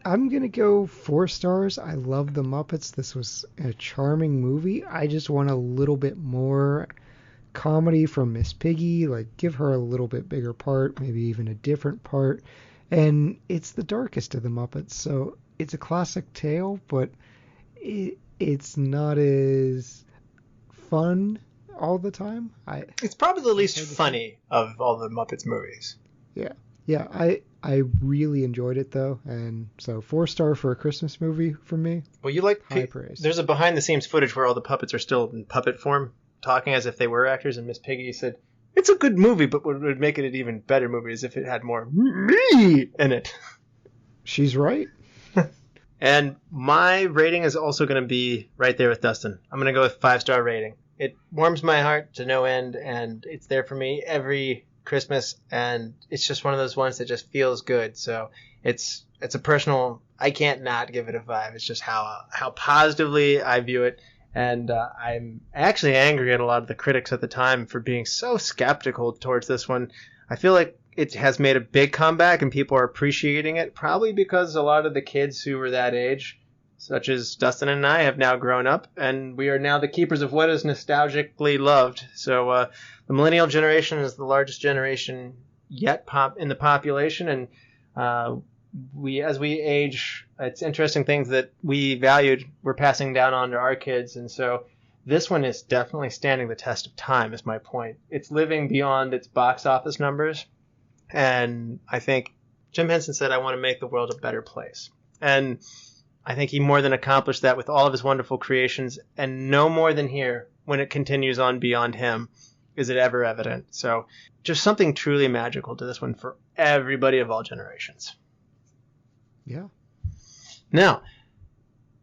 I'm going to go 4 stars. I love The Muppets. This was a charming movie. I just want a little bit more comedy from Miss Piggy. Like, give her a little bit bigger part, maybe even a different part. And it's the darkest of the Muppets. So, it's a classic tale, but it's not as fun all the time. It's probably the least funny of all the Muppets movies. Yeah, I really enjoyed it though, and so 4-star for a Christmas movie from me. Well, you like high praise. There's a behind-the-scenes footage where all the puppets are still in puppet form, talking as if they were actors, and Miss Piggy said, "It's a good movie, but what would make it an even better movie is if it had more me in it." She's right. And my rating is also going to be right there with Dustin. I'm going to go with 5-star rating. It warms my heart to no end, and it's there for me every Christmas, and it's just one of those ones that just feels good. So it's a personal, I can't not give it a 5. It's just how positively I view it, and I'm actually angry at a lot of the critics at the time for being so skeptical towards this one. I feel like it has made a big comeback and people are appreciating it, probably because a lot of the kids who were that age, such as Dustin and I, have now grown up, and we are now the keepers of what is nostalgically loved. So the millennial generation is the largest generation yet in the population, and as we age, it's interesting things that we valued we're passing down on to our kids, and so this one is definitely standing the test of time, is my point. It's living beyond its box office numbers, and I think Jim Henson said, "I want to make the world a better place," and I think he more than accomplished that with all of his wonderful creations, and no more than here, when it continues on beyond him, is it ever evident. So just something truly magical to this one for everybody of all generations. Yeah. Now,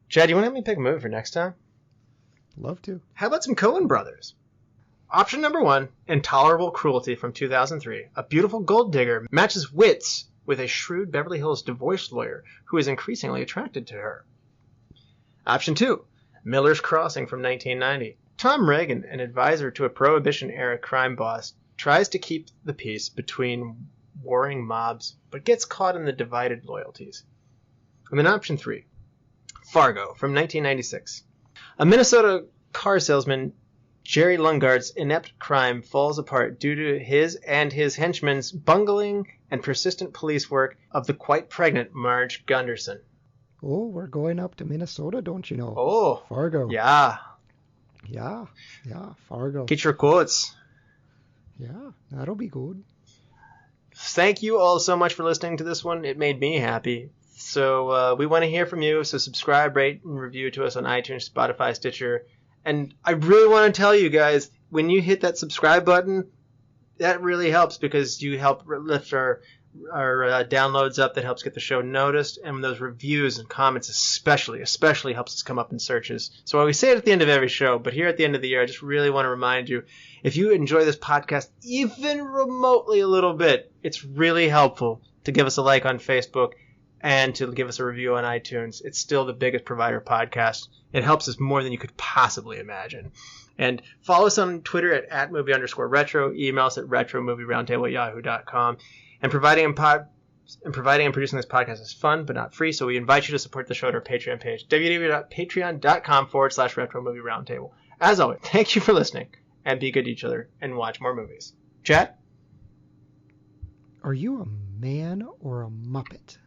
Chad, you want to help me pick a movie for next time? Love to. How about some Coen brothers? Option number 1, Intolerable Cruelty from 2003. A beautiful gold digger matches wits with a shrewd Beverly Hills divorce lawyer who is increasingly attracted to her. Option 2, Miller's Crossing from 1990. Tom Reagan, an advisor to a Prohibition-era crime boss, tries to keep the peace between warring mobs, but gets caught in the divided loyalties. And then option 3, Fargo from 1996. A Minnesota car salesman, Jerry Lungard's inept crime falls apart due to his and his henchmen's bungling and persistent police work of the quite pregnant Marge Gunderson. Oh, we're going up to Minnesota, don't you know? Oh, Fargo. Yeah, Fargo. Get your quotes. Yeah, that'll be good. Thank you all so much for listening to this one. It made me happy. So we want to hear from you. So subscribe, rate, and review to us on iTunes, Spotify, Stitcher. And I really want to tell you guys, when you hit that subscribe button, that really helps because you help lift our downloads up, that helps get the show noticed. And those reviews and comments especially helps us come up in searches. So we say it at the end of every show, but here at the end of the year, I just really want to remind you, if you enjoy this podcast even remotely a little bit, it's really helpful to give us a like on Facebook and to give us a review on iTunes. It's still the biggest provider of podcasts. It helps us more than you could possibly imagine. And follow us on Twitter at @movie_retro. Email us at retromovieroundtable@yahoo.com. And providing and producing this podcast is fun, but not free. So we invite you to support the show at our Patreon page, www.patreon.com/retromovieroundtable. As always, thank you for listening, and be good to each other, and watch more movies. Chat? Are you a man or a Muppet?